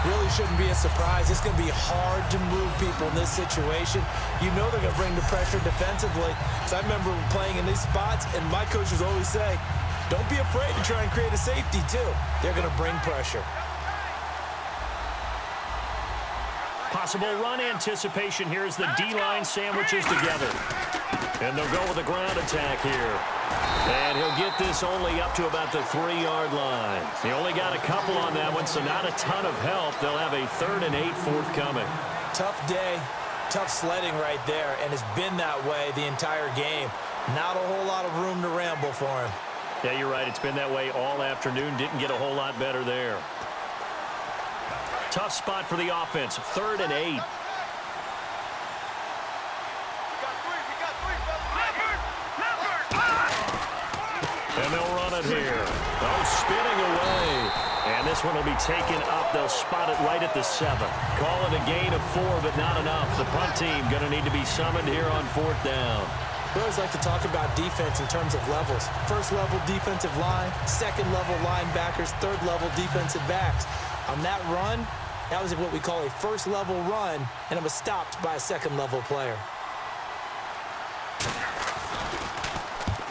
Really shouldn't be a surprise. It's going to be hard to move people in this situation. You know they're going to bring the pressure defensively. So I remember playing in these spots, and my coaches always say, don't be afraid to try and create a safety, too. They're going to bring pressure. Possible run anticipation here as the D-line sandwiches together. And they'll go with a ground attack here. And he'll get this only up to about the 3-yard line. He only got a couple on that one, so not a ton of help. They'll have a 3rd and 8 forthcoming. Tough day, tough sledding right there, and it's been that way the entire game. Not a whole lot of room to ramble for him. Yeah, you're right. It's been that way all afternoon. Didn't get a whole lot better there. Tough spot for the offense. 3rd and 8. And they'll run it here. Oh, spinning away. And this one will be taken up. They'll spot it right at the 7. Call it a gain of 4, but not enough. The punt team going to need to be summoned here on 4th down. We always like to talk about defense in terms of levels. 1st level defensive line, 2nd level linebackers, 3rd level defensive backs. On that run, that was what we call a 1st level run, and it was stopped by a 2nd level player.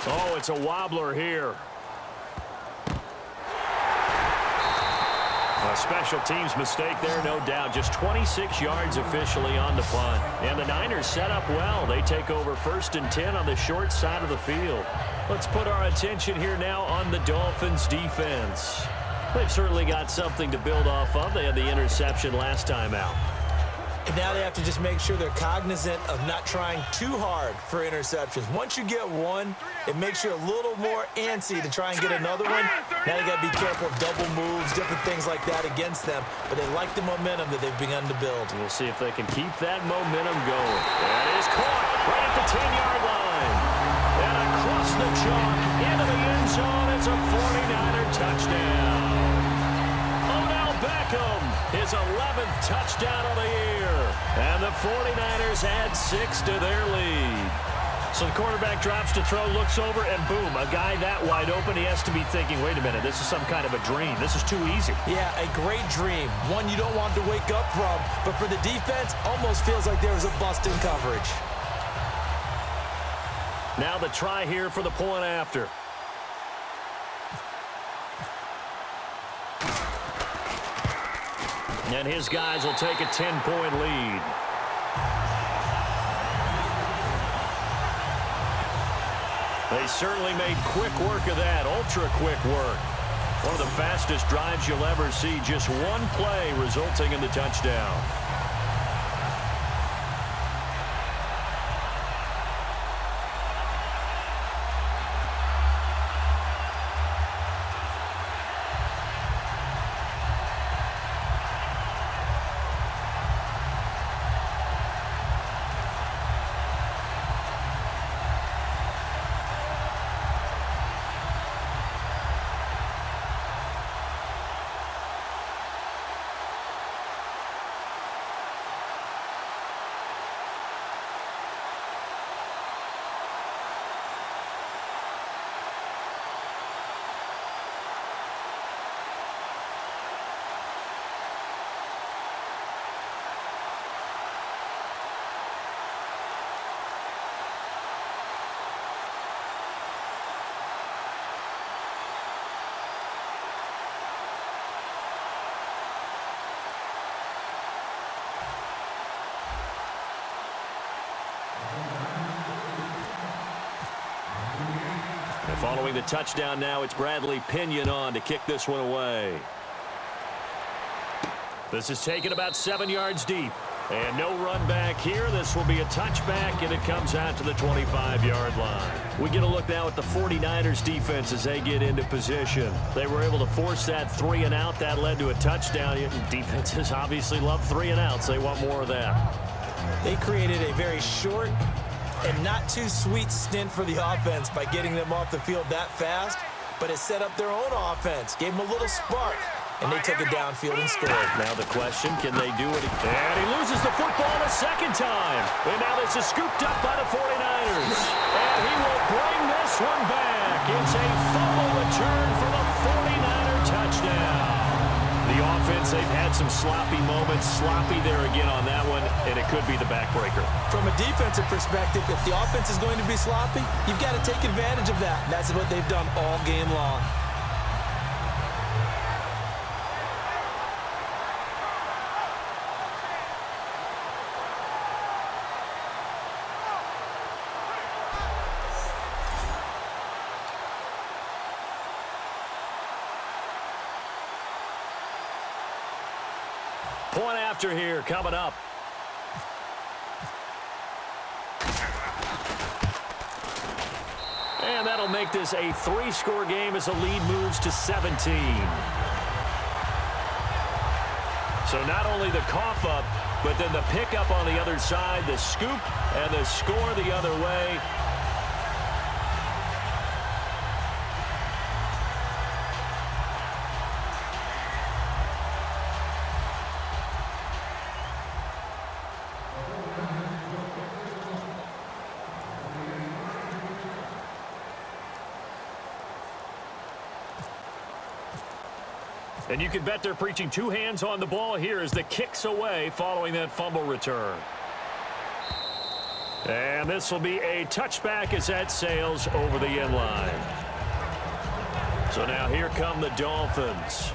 Oh, it's a wobbler here. A special teams mistake there, no doubt. Just 26 yards officially on the punt. And the Niners set up well. They take over 1st and 10 on the short side of the field. Let's put our attention here now on the Dolphins defense. They've certainly got something to build off of. They had the interception last time out. And now they have to just make sure they're cognizant of not trying too hard for interceptions. Once you get one, it makes you a little more antsy to try and get another one. Now you got to be careful of double moves, different things like that against them. But they like the momentum that they've begun to build. We'll see if they can keep that momentum going. That is caught right at the 10-yard line. And across the chalk into the end zone. It's a 49er touchdown. Beckham, his 11th touchdown of the year. And the 49ers add 6 to their lead. So the quarterback drops to throw, looks over, and boom, a guy that wide open, he has to be thinking, wait a minute, this is some kind of a dream. This is too easy. Yeah, a great dream. One you don't want to wake up from. But for the defense, almost feels like there was a bust in coverage. Now the try here for the point after. And his guys will take a 10-point lead. They certainly made quick work of that, ultra-quick work. One of the fastest drives you'll ever see, just one play resulting in the touchdown. Following the touchdown now, it's Bradley Pinion on to kick this one away. This is taken about 7 yards deep. And no run back here. This will be a touchback, and it comes out to the 25-yard line. We get a look now at the 49ers defense as they get into position. They were able to force that 3-and-out. That led to a touchdown. Defenses obviously love 3-and-outs. They want more of that. They created a very short and not too sweet stint for the offense by getting them off the field that fast, but it set up their own offense, gave them a little spark, and they took it downfield and scored. Now the question, can they do it? And he loses the football a second time. And now this is scooped up by the 49ers. And he will bring this one back. It's a fumble return for the 49er touchdown. The offense, they've had some sloppy moments. Sloppy there again on that one, and it could be the backbreaker. From a defensive perspective, if the offense is going to be sloppy, you've got to take advantage of that. And that's what they've done all game long. Point after here coming up. And that'll make this a 3-score game as the lead moves to 17. So not only the cough up, but then the pickup on the other side, the scoop, and the score the other way. And you can bet they're preaching 2 hands on the ball here as the kick's away following that fumble return. And this will be a touchback as that sails over the end line. So now here come the Dolphins.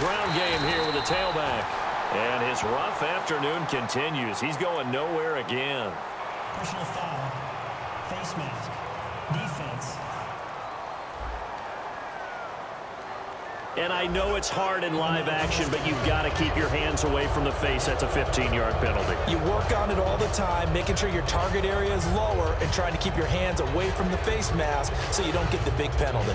Ground game here with the tailback. And his rough afternoon continues. He's going nowhere again. Personal foul. Face mask. Defense. And I know it's hard in live action, but you've got to keep your hands away from the face. That's a 15-yard penalty. You work on it all the time, making sure your target area is lower and trying to keep your hands away from the face mask so you don't get the big penalty.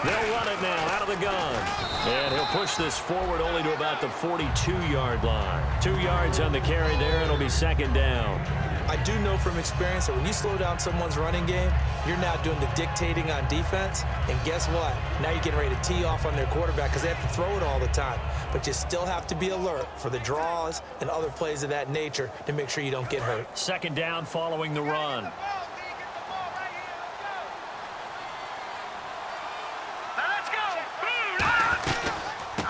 They'll run it now out of the gun. And he'll push this forward only to about the 42-yard line. 2 yards on the carry there, and it'll be second down. I do know from experience that when you slow down someone's running game, you're now doing the dictating on defense. And guess what? Now you're getting ready to tee off on their quarterback because they have to throw it all the time. But you still have to be alert for the draws and other plays of that nature to make sure you don't get hurt. Second down following the run.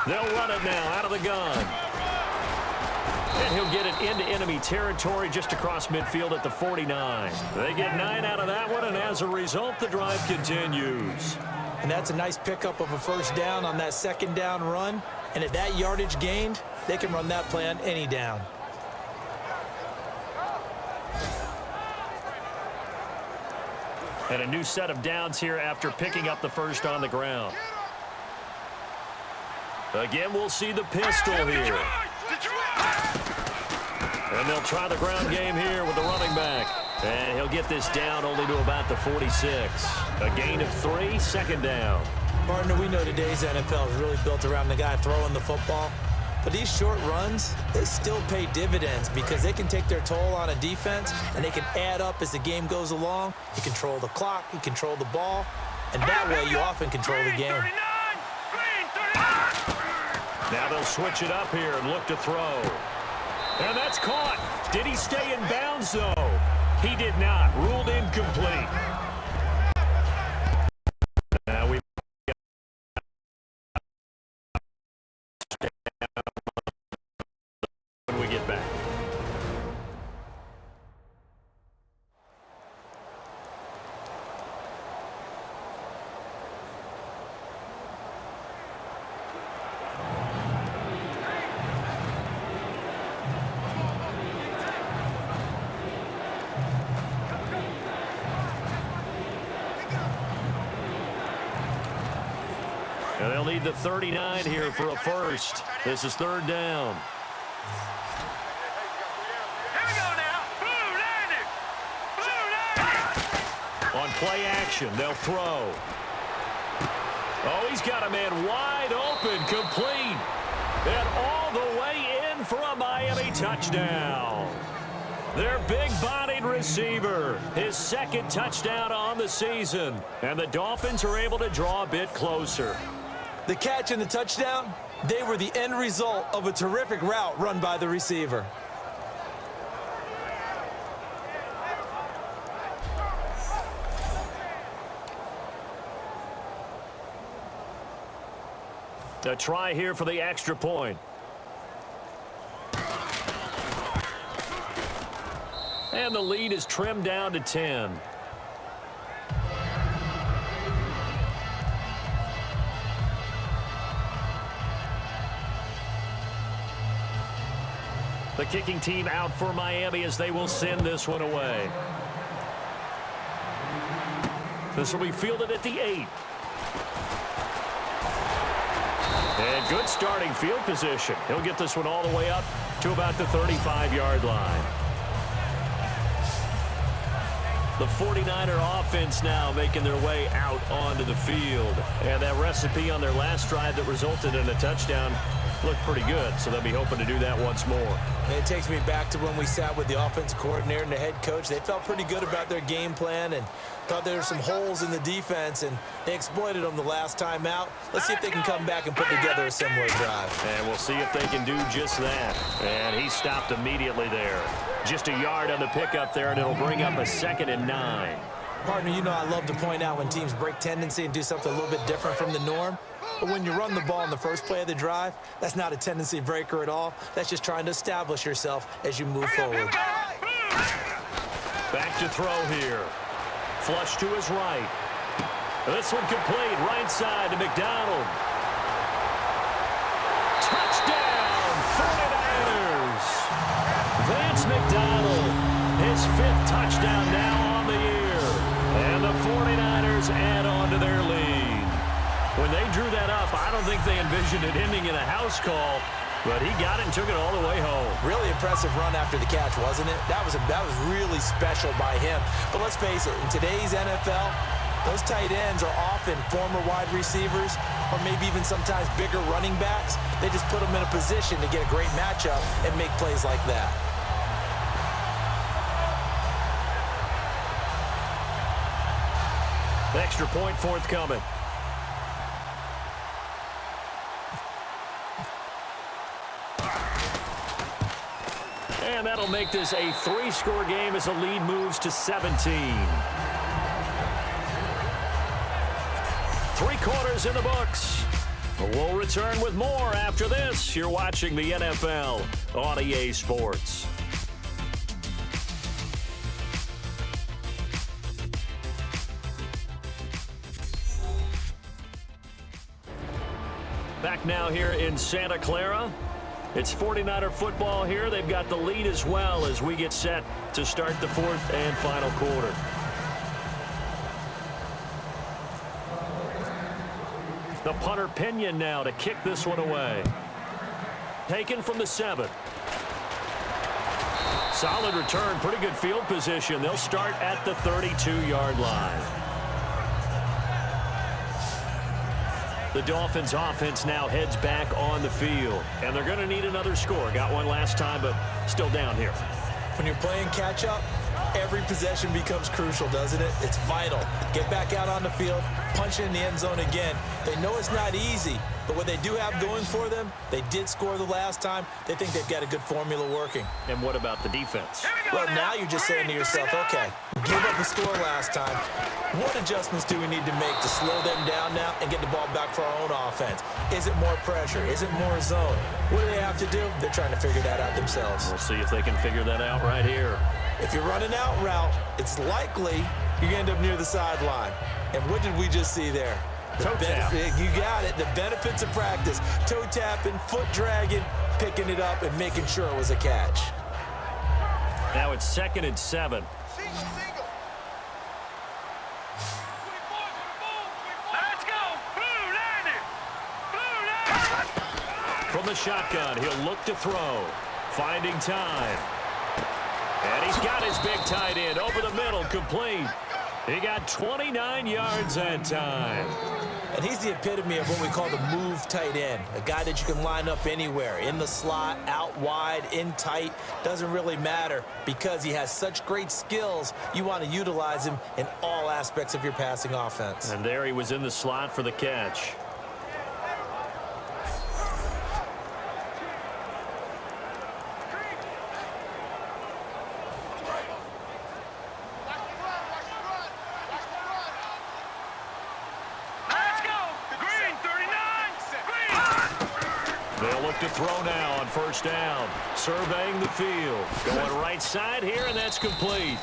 They'll run it now out of the gun. And he'll get it into enemy territory just across midfield at the 49. They get 9 out of that one, and as a result, the drive continues. And that's a nice pickup of a first down on that second down run. And at that yardage gained, they can run that play on any down. And a new set of downs here after picking up the first on the ground. Again, we'll see the pistol here. And they'll try the ground game here with the running back. And he'll get this down only to about the 46. A gain of 3, second down. Partner, we know today's NFL is really built around the guy throwing the football. But these short runs, they still pay dividends because they can take their toll on a defense and they can add up as the game goes along. You control the clock, you control the ball, and that way you often control the game. Now they'll switch it up here and look to throw. And that's caught. Did he stay in bounds, though? He did not. Ruled incomplete. Now we when we get back. And they'll need the 39 here for a first. This is third down. Here we go now. Blue landed. Blue landed. On play action, they'll throw. Oh, he's got a man wide open, complete. And all the way in for a Miami touchdown. Their big-bodied receiver, his second touchdown on the season. And the Dolphins are able to draw a bit closer. The catch and the touchdown, they were the end result of a terrific route run by the receiver. A try here for the extra point. And the lead is trimmed down to 10. The kicking team out for Miami as they will send this one away. This will be fielded at the 8. And good starting field position. He'll get this one all the way up to about the 35-yard line. The 49er offense now making their way out onto the field. And that recipe on their last drive that resulted in a touchdown looked pretty good, so they'll be hoping to do that once more. And it takes me back to when we sat with the offensive coordinator and the head coach. They felt pretty good about their game plan and thought there were some holes in the defense, and they exploited them the last time out. Let's see if they can come back and put together a similar drive. And we'll see if they can do just that. And he stopped immediately there. Just a yard on the pickup there, and it'll bring up a 2nd and 9. Partner, you know I love to point out when teams break tendency and do something a little bit different from the norm. But when you run the ball in the first play of the drive, that's not a tendency breaker at all. That's just trying to establish yourself as you move forward. Back to throw here. Flush to his right. This one complete. Right side to McDonald. Touchdown, 49ers. Vance McDonald, his 5th touchdown now on the year. And the 49ers add on to their lead. When they drew that up, I don't think they envisioned it ending in a house call, but he got it and took it all the way home. Really impressive run after the catch, wasn't it? That was really special by him. But let's face it, in today's NFL, those tight ends are often former wide receivers or maybe even sometimes bigger running backs. They just put them in a position to get a great matchup and make plays like that. Extra point forthcoming. And that'll make this a 3-score game as the lead moves to 17. 3 quarters in the books. We'll return with more after this. You're watching the NFL on EA Sports. Back now here in Santa Clara. It's 49er football here. They've got the lead as well as we get set to start the 4th and final quarter. The punter Pinion now to kick this one away. Taken from the 7. Solid return, pretty good field position. They'll start at the 32-yard line. The Dolphins offense now heads back on the field, and they're going to need another score. Got one last time, but still down here. When you're playing catch-up, every possession becomes crucial, doesn't it? It's vital. Get back out on the field, punch in the end zone again. They know it's not easy, but what they do have going for them, they did score the last time. They think they've got a good formula working. And what about the defense? Well, now you're just saying to yourself, okay, give up a score last time. What adjustments do we need to make to slow them down now and get the ball back for our own offense? Is it more pressure? Is it more zone? What do they have to do? They're trying to figure that out themselves. We'll see if they can figure that out right here. If you're running out route, it's likely you're going to end up near the sideline. And what did we just see there? Toe tap. You got it. The benefits of practice. Toe tapping, foot dragging, picking it up, and making sure it was a catch. Now it's 2nd and 7. Let's go! Blue Niner! Blue Niner! From the shotgun, he'll look to throw. Finding time. And he's got his big tight end over the middle, complete. He got 29 yards that time. And he's the epitome of what we call the move tight end, a guy that you can line up anywhere, in the slot, out wide, in tight, doesn't really matter because he has such great skills. You want to utilize him in all aspects of your passing offense. And there he was in the slot for the catch. They'll look to throw now on 1st down. Surveying the field. Going right side here, and that's complete.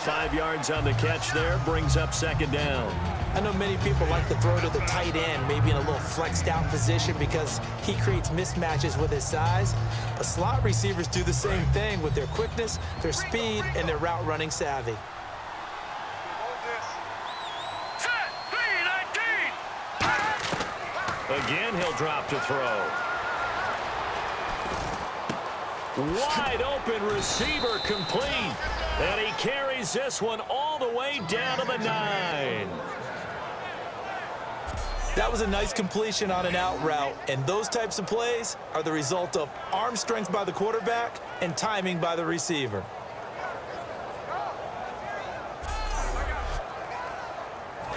5 yards on the catch there. Brings up 2nd down. I know many people like to throw to the tight end, maybe in a little flexed out position because he creates mismatches with his size. But slot receivers do the same thing with their quickness, their speed, and their route running savvy. Again, he'll drop to throw. Wide open receiver complete. And he carries this one all the way down to the 9. That was a nice completion on an out route, and those types of plays are the result of arm strength by the quarterback and timing by the receiver.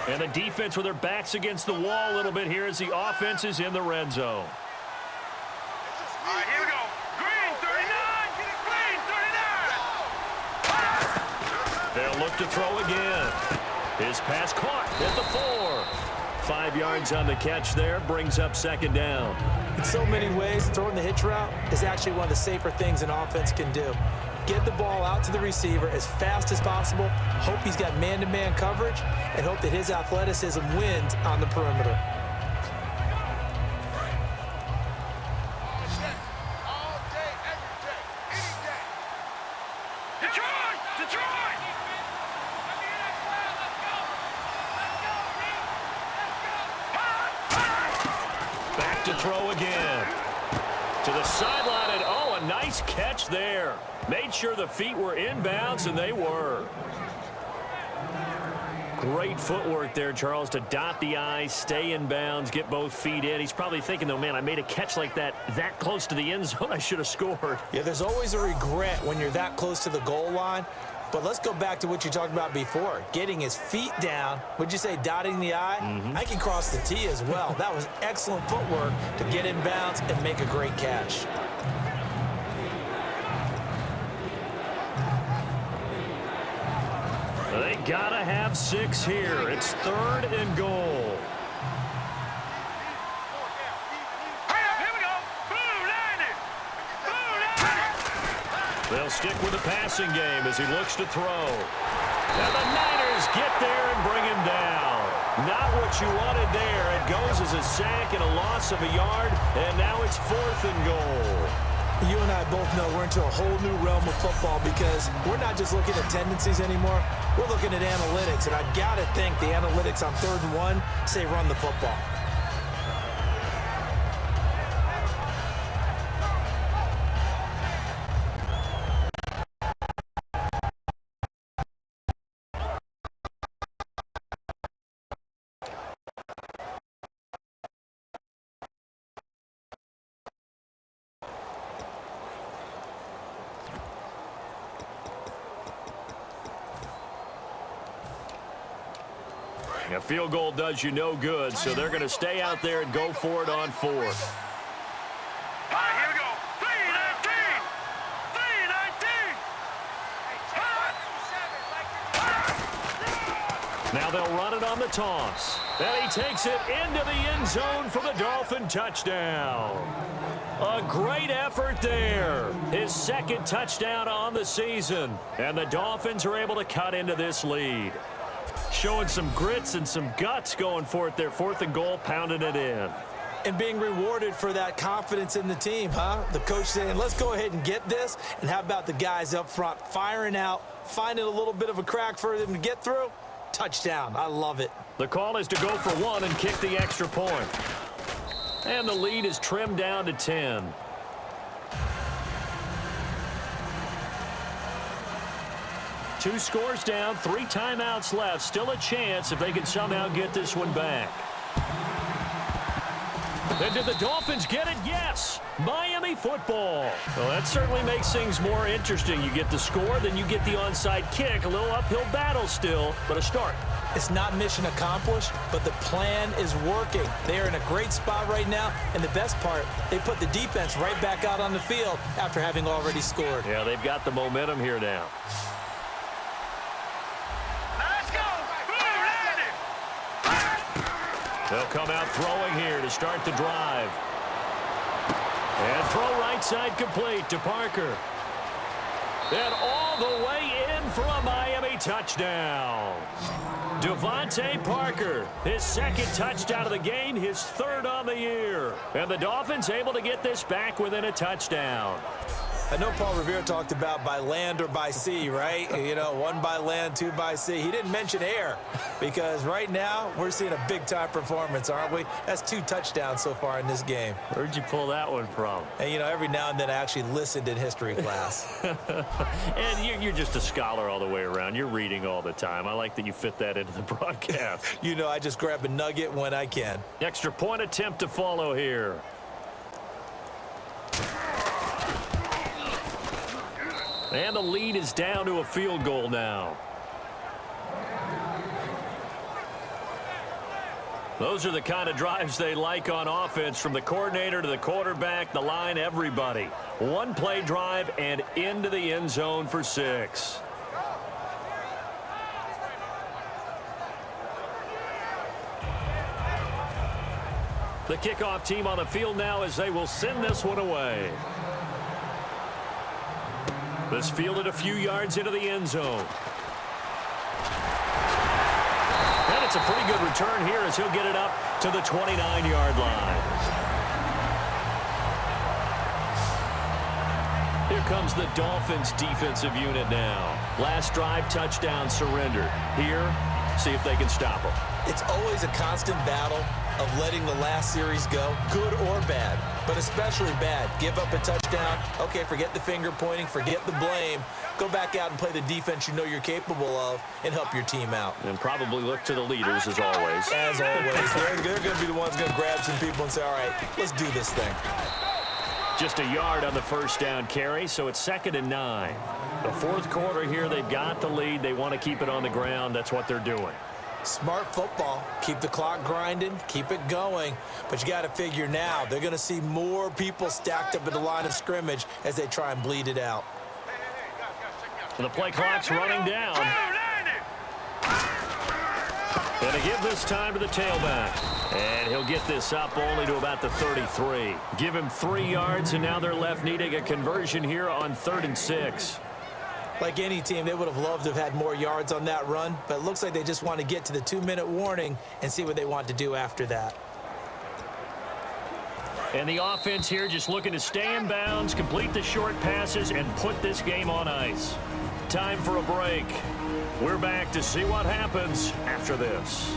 And the defense with their backs against the wall a little bit here as the offense is in the red zone. All right, here we go. Green 39. Green 39. They'll look to throw again. His pass caught at the 4. 5 yards on the catch there. Brings up second down. In so many ways, throwing the hitch route is actually one of the safer things an offense can do. Get the ball out to the receiver as fast as possible, hope he's got man-to-man coverage, and hope that his athleticism wins on the perimeter. Back to throw again. To the sideline, and oh, a nice catch there. Made sure the feet were inbounds, and they were. Great footwork there, Charles, to dot the I's, stay in bounds, get both feet in. He's probably thinking, though, man, I made a catch like that close to the end zone. I should have scored. Yeah, there's always a regret when you're that close to the goal line. But let's go back to what you talked about before, getting his feet down. Would you say dotting the I? I can cross the T as well. That was excellent footwork to get in bounds and make a great catch. They gotta have 6 here. It's 3rd and goal. They'll stick with the passing game as he looks to throw. And the Niners get there and bring him down. Not what you wanted there. It goes as a sack and a loss of a yard, and now it's 4th and goal. You and I both know we're into a whole new realm of football because we're not just looking at tendencies anymore. We're looking at analytics, and I've got to think the analytics on 3rd and 1 say run the football. A field goal does you no good, so they're going to stay out there and go for it on 4th. All right, here we go. 3-19. 3-19. Now they'll run it on the toss. And he takes it into the end zone for the Dolphin touchdown. A great effort there. His 2nd touchdown on the season. And the Dolphins are able to cut into this lead. Showing some grits and some guts going for it there. 4th and goal, pounding it in. And being rewarded for that confidence in the team, huh? The coach saying, let's go ahead and get this. And how about the guys up front firing out, finding a little bit of a crack for them to get through? Touchdown. I love it. The call is to go for 1 and kick the extra point. And the lead is trimmed down to 10. Two scores down, 3 timeouts left. Still a chance if they can somehow get this one back. And did the Dolphins get it? Yes. Miami football. Well, that certainly makes things more interesting. You get the score, then you get the onside kick. A little uphill battle still, but a start. It's not mission accomplished, but the plan is working. They are in a great spot right now, and the best part, they put the defense right back out on the field after having already scored. Yeah, they've got the momentum here now. They'll come out throwing here to start the drive. And throw right side complete to Parker. And all the way in for a Miami touchdown. Devontae Parker, his 2nd touchdown of the game, his 3rd on the year. And the Dolphins able to get this back within a touchdown. I know Paul Revere talked about by land or by sea, right? You know, 1 by land, 2 by sea. He didn't mention air because right now we're seeing a big-time performance, aren't we? That's 2 touchdowns so far in this game. Where'd you pull that one from? And, you know, every now and then I actually listened in history class. And you're just a scholar all the way around. You're reading all the time. I like that you fit that into the broadcast. You know, I just grab a nugget when I can. Extra point attempt to follow here. And the lead is down to a field goal now. Those are the kind of drives they like on offense, from the coordinator to the quarterback, the line, everybody. 1 play drive and into the end zone for 6. The kickoff team on the field now as they will send this one away. This fielded a few yards into the end zone. And it's a pretty good return here as he'll get it up to the 29-yard line. Here comes the Dolphins defensive unit now. Last drive, touchdown, surrender. Here, see if they can stop them. It's always a constant battle of letting the last series go, good or bad, but especially bad. Give up a touchdown. Okay, forget the finger pointing, forget the blame. Go back out and play the defense you know you're capable of and help your team out. And probably look to the leaders as always. As always. They're going to be the ones going to grab some people and say, all right, let's do this thing. Just a yard on the first down carry, so it's 2nd and 9. The fourth quarter here, they've got the lead. They want to keep it on the ground. That's what they're doing. Smart football. Keep the clock grinding. Keep it going. But you got to figure now they're going to see more people stacked up at the line of scrimmage as they try and bleed it out. The play clock's running down. And to give this time to the tailback. And he'll get this up only to about the 33. Give him 3 yards, and now they're left needing a conversion here on 3rd and 6. Like any team, they would have loved to have had more yards on that run, but it looks like they just want to get to the 2-minute warning and see what they want to do after that. And the offense here just looking to stay in bounds, complete the short passes, and put this game on ice. Time for a break. We're back to see what happens after this.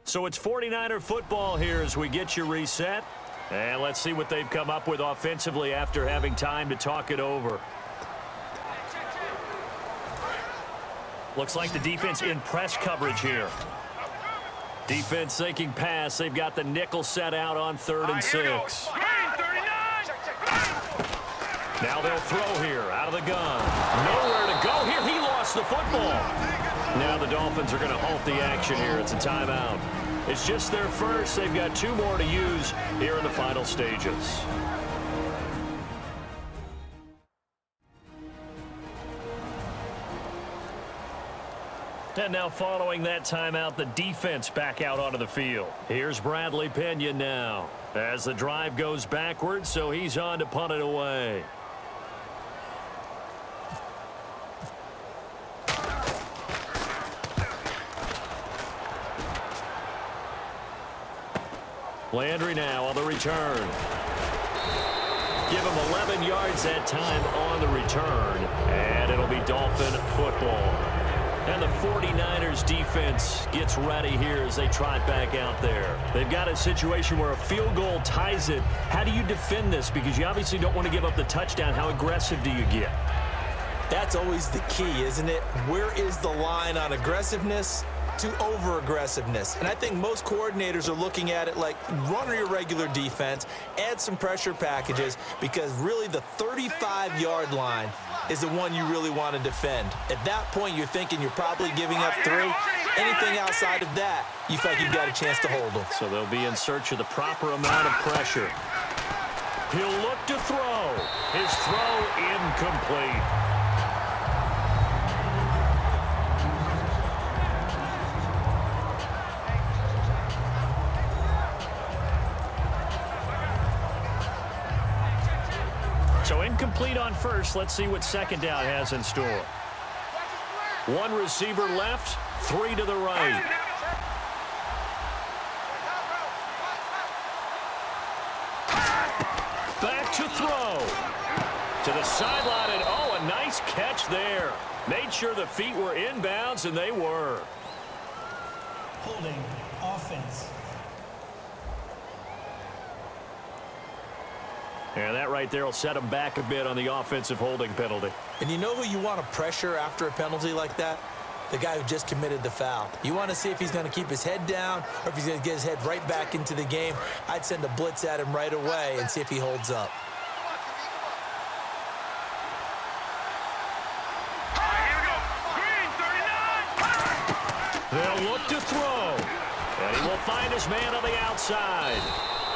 So it's 49er football here as we get you reset. And let's see what they've come up with offensively after having time to talk it over. Looks like the defense in press coverage here. Defense thinking pass. They've got the nickel set out on 3rd and 6. Now they'll throw here out of the gun. Nowhere to go here. He lost the football. Now the Dolphins are going to halt the action here. It's a timeout. It's just their first. They've got 2 more to use here in the final stages. And now following that timeout, the defense back out onto the field. Here's Bradley Pena now as the drive goes backwards, so he's on to punt it away. Landry now on the return. Give him 11 yards that time on the return, and it'll be Dolphin football. And the 49ers defense gets ready here as they trot back out there. They've got a situation where a field goal ties it. How do you defend this? Because you obviously don't want to give up the touchdown. How aggressive do you get? That's always the key, isn't it? Where is the line on aggressiveness to over-aggressiveness? And I think most coordinators are looking at it like run your regular defense, add some pressure packages, because really the 35-yard line is the one you really want to defend. At that point, you're thinking you're probably giving up 3. Anything outside of that, you feel like you've got a chance to hold them. So they'll be in search of the proper amount of pressure. He'll look to throw. His throw incomplete. So incomplete on first. Let's see what 2nd down has in store. 1 receiver left, 3 to the right. Back to throw. To the sideline, and oh, a nice catch there. Made sure the feet were in bounds, and they were. Holding offense. And that right there will set him back a bit on the offensive holding penalty. And you know who you want to pressure after a penalty like that? The guy who just committed the foul. You want to see if he's going to keep his head down or if he's going to get his head right back into the game. I'd send a blitz at him right away and see if he holds up. They'll look to throw. And he will find his man on the outside.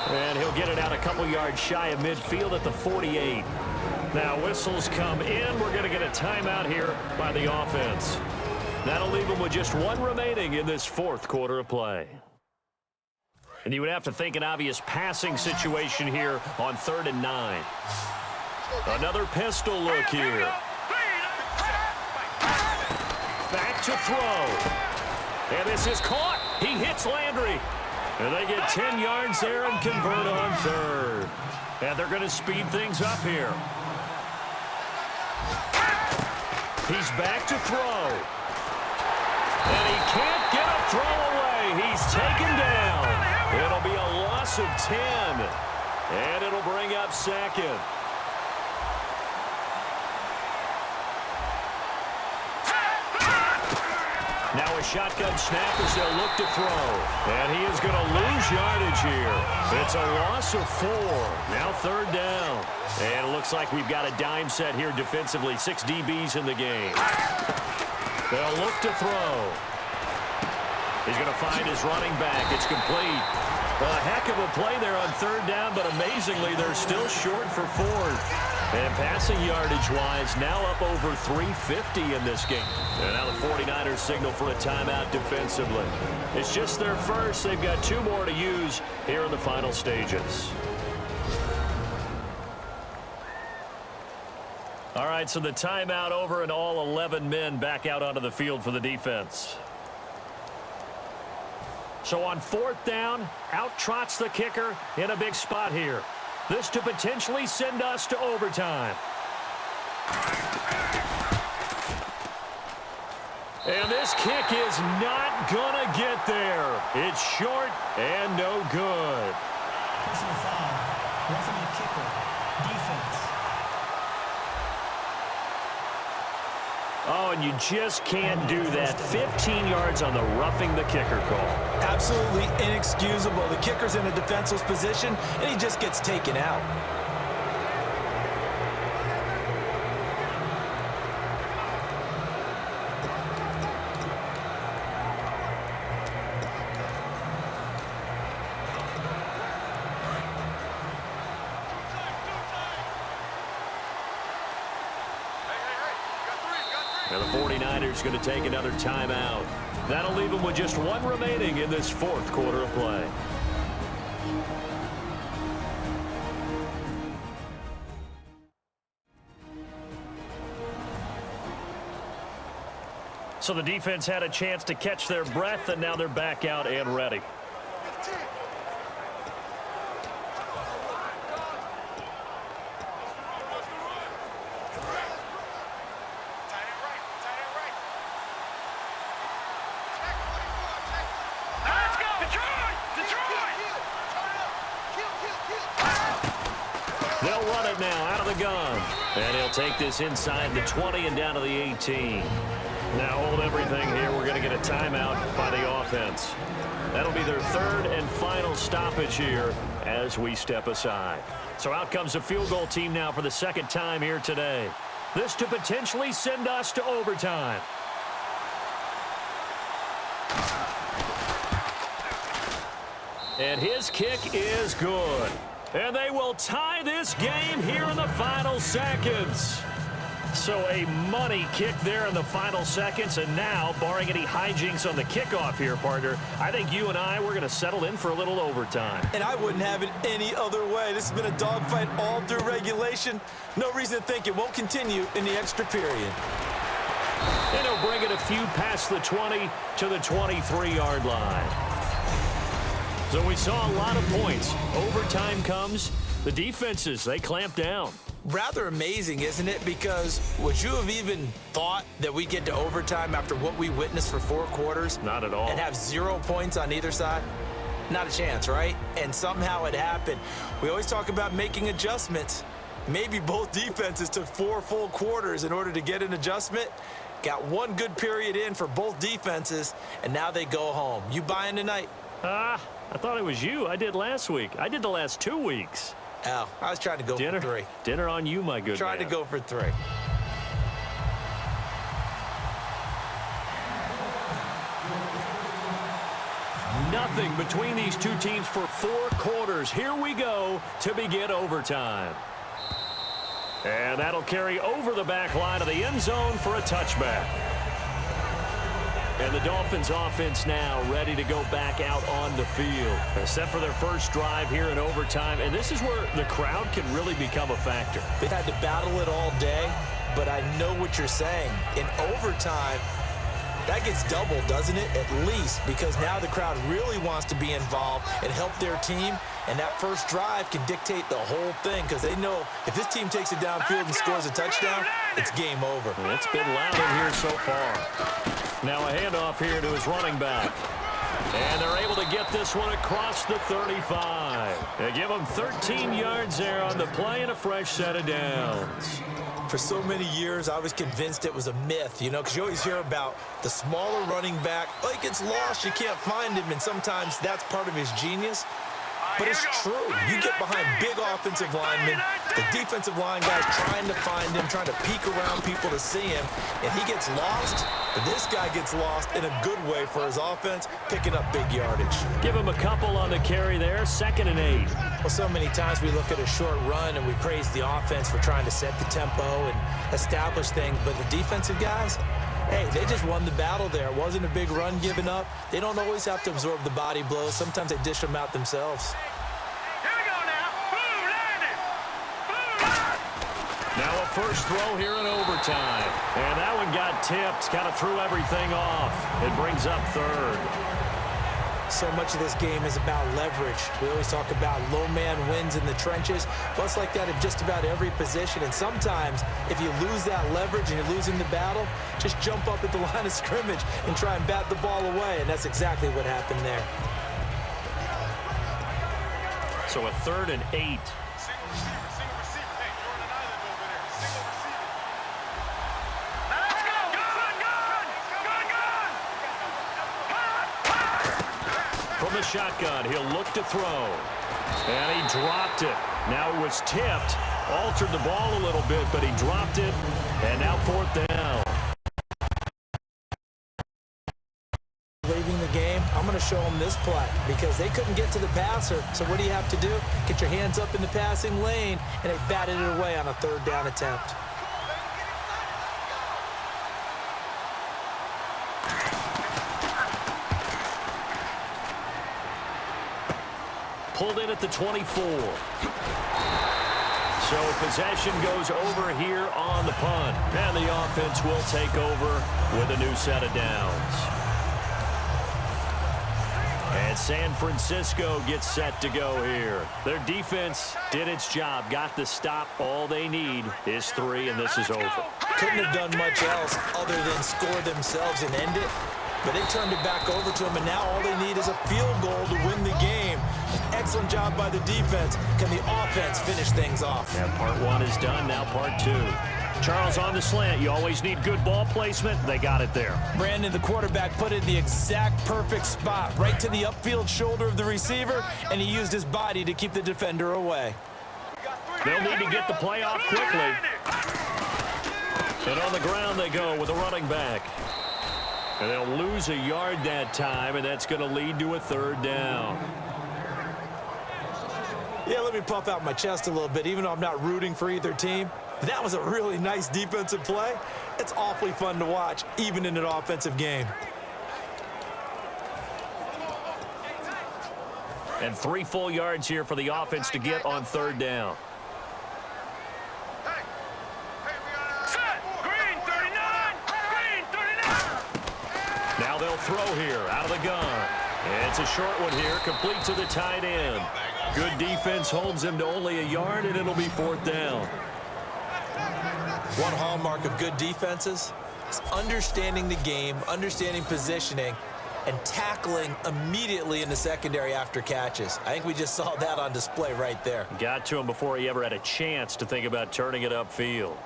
And he'll get it out a couple yards shy of midfield at the 48. Now whistles come in. We're going to get a timeout here by the offense. That'll leave them with just one remaining in this fourth quarter of play. And you would have to think an obvious passing situation here on 3rd and 9. Another pistol look here. Back to throw. And this is caught. He hits Landry. And they get 10 yards there and convert on 3rd. And they're going to speed things up here. He's back to throw. And he can't get a throw away. He's taken down. It'll be a loss of 10. And it'll bring up 2nd. Now a shotgun snap as they'll look to throw. And he is going to lose yardage here. It's a loss of 4. Now 3rd down. And it looks like we've got a dime set here defensively. 6 DBs in the game. They'll look to throw. He's going to find his running back. It's complete. A heck of a play there on 3rd down, but amazingly, they're still short for 4th. And passing yardage-wise, now up over 350 in this game. And now the 49ers signal for a timeout defensively. It's just their first. They've got 2 more to use here in the final stages. All right, so the timeout over and all 11 men back out onto the field for the defense. So on 4th down, out trots the kicker in a big spot here. This to potentially send us to overtime. And this kick is not gonna get there. It's short and no good. Personal foul. Roughing the kicker. Defense. Oh, and you just can't do that. 15 yards on the roughing the kicker call. Absolutely inexcusable. The kicker's in a defenseless position, and he just gets taken out. And the 49ers going to take another timeout. That'll leave them with just 1 remaining in this fourth quarter of play. So the defense had a chance to catch their breath, and now they're back out and ready. They'll run it now out of the gun. And he'll take this inside the 20 and down to the 18. Now hold everything here. We're going to get a timeout by the offense. That'll be their 3rd and final stoppage here as we step aside. So out comes the field goal team now for the 2nd time here today. This to potentially send us to overtime. And his kick is good. And they will tie this game here in the final seconds. So a money kick there in the final seconds. And now, barring any hijinks on the kickoff here, partner, I think you and I, we're going to settle in for a little overtime. And I wouldn't have it any other way. This has been a dogfight all through regulation. No reason to think it won't continue in the extra period. And he'll bring it a few past the 20 to the 23-yard line. So we saw a lot of points. Overtime comes. The defenses, they clamp down. Rather amazing, isn't it? Because would you have even thought that we get to overtime after what we witnessed for 4 quarters? Not at all. And have 0 points on either side? Not a chance, right? And somehow it happened. We always talk about making adjustments. Maybe both defenses took 4 full quarters in order to get an adjustment. Got 1 good period in for both defenses, and now they go home. You buying tonight? I thought it was you. I did last week. I did the last 2 weeks. Oh, I was trying to go for 3. Dinner on you, my good Trying man. to go for 3. Nothing between these 2 teams for 4 quarters. Here we go to begin overtime. And that'll carry over the back line of the end zone for a touchback. And the Dolphins offense now ready to go back out on the field. Set for their first drive here in overtime. And this is where the crowd can really become a factor. They've had to battle it all day, but I know what you're saying. In overtime, that gets doubled, doesn't it? At least, because now the crowd really wants to be involved and help their team. And that first drive can dictate the whole thing because they know if this team takes it downfield and scores a touchdown, it's game over. It's been loud in here so far. Now a handoff here to his running back. And they're able to get this one across the 35. They give him 13 yards there on the play and a fresh set of downs. For so many years, I was convinced it was a myth, you know, because you always hear about the smaller running back. Oh, he gets lost, you can't find him, and sometimes that's part of his genius. But it's true. You get behind big offensive linemen, the defensive line guys trying to find him, trying to peek around people to see him, and he gets lost. But this guy gets lost in a good way for his offense, picking up big yardage. Give him a couple on the carry there, 2nd and 8. Well, so many times we look at a short run and we praise the offense for trying to set the tempo and establish things, but the defensive guys, hey, they just won the battle there. It wasn't a big run given up. They don't always have to absorb the body blows. Sometimes they dish them out themselves. Here we go now. Boom, landed. Boom. Now a first throw here in overtime. And that one got tipped, kind of threw everything off. It brings up 3rd. So much of this game is about leverage. We always talk about low man wins in the trenches. Well, it's like that in just about every position. And sometimes, if you lose that leverage and you're losing the battle, just jump up at the line of scrimmage and try and bat the ball away. And that's exactly what happened there. So a 3rd and 8. Single receiver. Hey, you're on an island over there. Single receiver. Let's go. Good. From the shotgun, he'll look to throw. And he dropped it. Now it was tipped. Altered the ball a little bit, but he dropped it. And now 4th down. Leaving the game, I'm going to show them this play because they couldn't get to the passer. So what do you have to do? Get your hands up in the passing lane, and they batted it away on a 3rd down attempt. Pulled in at the 24. So possession goes over here on the punt. And the offense will take over with a new set of downs. And San Francisco gets set to go here. Their defense did its job, got the stop. All they need is 3, and this is over. Couldn't have done much else other than score themselves and end it. But they turned it back over to them, and now all they need is a field goal to win the game. Excellent job by the defense. Can the offense finish things off? Yeah, part 1 is done, now part 2. Charles on the slant. You always need good ball placement. They got it there. Brandon, the quarterback, put it in the exact perfect spot, right to the upfield shoulder of the receiver, and he used his body to keep the defender away. They'll need to get the play off quickly. And on the ground they go with a running back. And they'll lose a yard that time, and that's going to lead to a 3rd down. Yeah, let me puff out my chest a little bit, even though I'm not rooting for either team. That was a really nice defensive play. It's awfully fun to watch, even in an offensive game. And 3 full yards here for the offense to get on 3rd down. Set. Green 39. Green 39. Now they'll throw here out of the gun. It's a short one here, complete to the tight end. Good defense holds him to only a yard, and it'll be 4th down. One hallmark of good defenses is understanding the game, understanding positioning, and tackling immediately in the secondary after catches. I think we just saw that on display right there. Got to him before he ever had a chance to think about turning it upfield.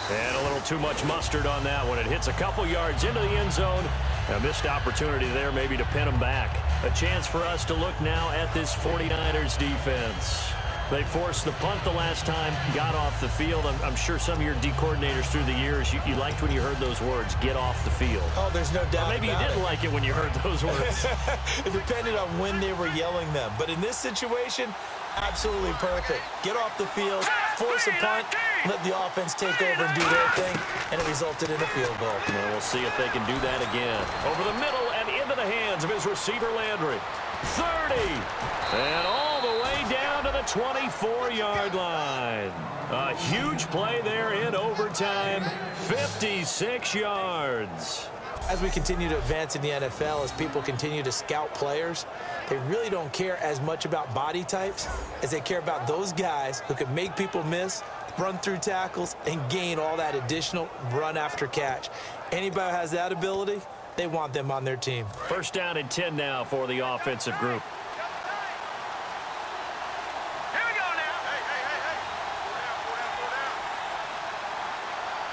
And a little too much mustard on that one. It hits a couple yards into the end zone. A missed opportunity there maybe to pin them back. A chance for us to look now at this 49ers defense. They forced the punt the last time, got off the field. I'm sure some of your D coordinators through the years, you liked when you heard those words, get off the field. Oh, there's no doubt. Or maybe you didn't like it when you heard those words. It depended on when they were yelling them. But in this situation, absolutely perfect. Get off the field, force a punt, let the offense take over and do their thing, and it resulted in a field goal. Well, we'll see if they can do that again. Over the middle and into the hands of his receiver, Landry. 30, and all the way down to the 24-yard line. A huge play there in overtime, 56 yards. As we continue to advance in the NFL, as people continue to scout players, they really don't care as much about body types as they care about those guys who can make people miss, run through tackles, and gain all that additional run after catch. Anybody who has that ability, they want them on their team. First down and 10 now for the offensive group. Here we go now. Hey. Four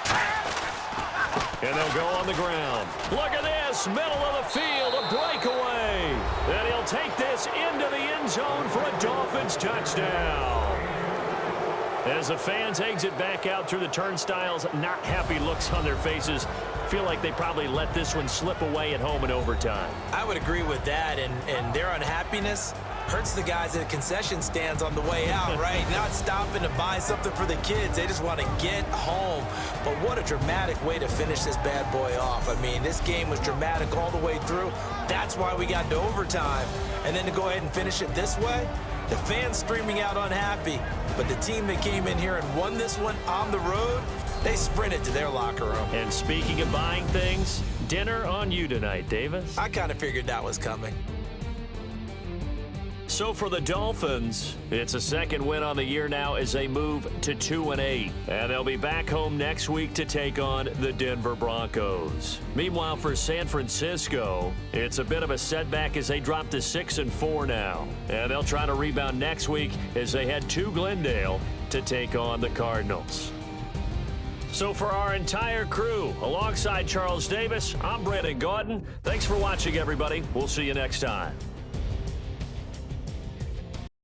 down. And they'll go on the ground. Look at this, middle of the field, a breakaway. And he'll take this into the end zone for a Dolphins touchdown. As the fans exit back out through the turnstiles, not happy looks on their faces. Feel like they probably let this one slip away at home in overtime. I would agree with that, and their unhappiness hurts the guys at the concession stands on the way out, right? Not stopping to buy something for the kids. They just want to get home. But what a dramatic way to finish this bad boy off. I mean, this game was dramatic all the way through. That's why we got to overtime. And then to go ahead and finish it this way, the fans streaming out unhappy. But the team that came in here and won this one on the road, they sprinted to their locker room. And speaking of buying things, dinner on you tonight, Davis. I kind of figured that was coming. So for the Dolphins, it's a second win on the year now as they move to 2-8. And they'll be back home next week to take on the Denver Broncos. Meanwhile, for San Francisco, it's a bit of a setback as they drop to 6-4 now. And they'll try to rebound next week as they head to Glendale to take on the Cardinals. So for our entire crew, alongside Charles Davis, I'm Brandon Gaudin. Thanks for watching, everybody. We'll see you next time.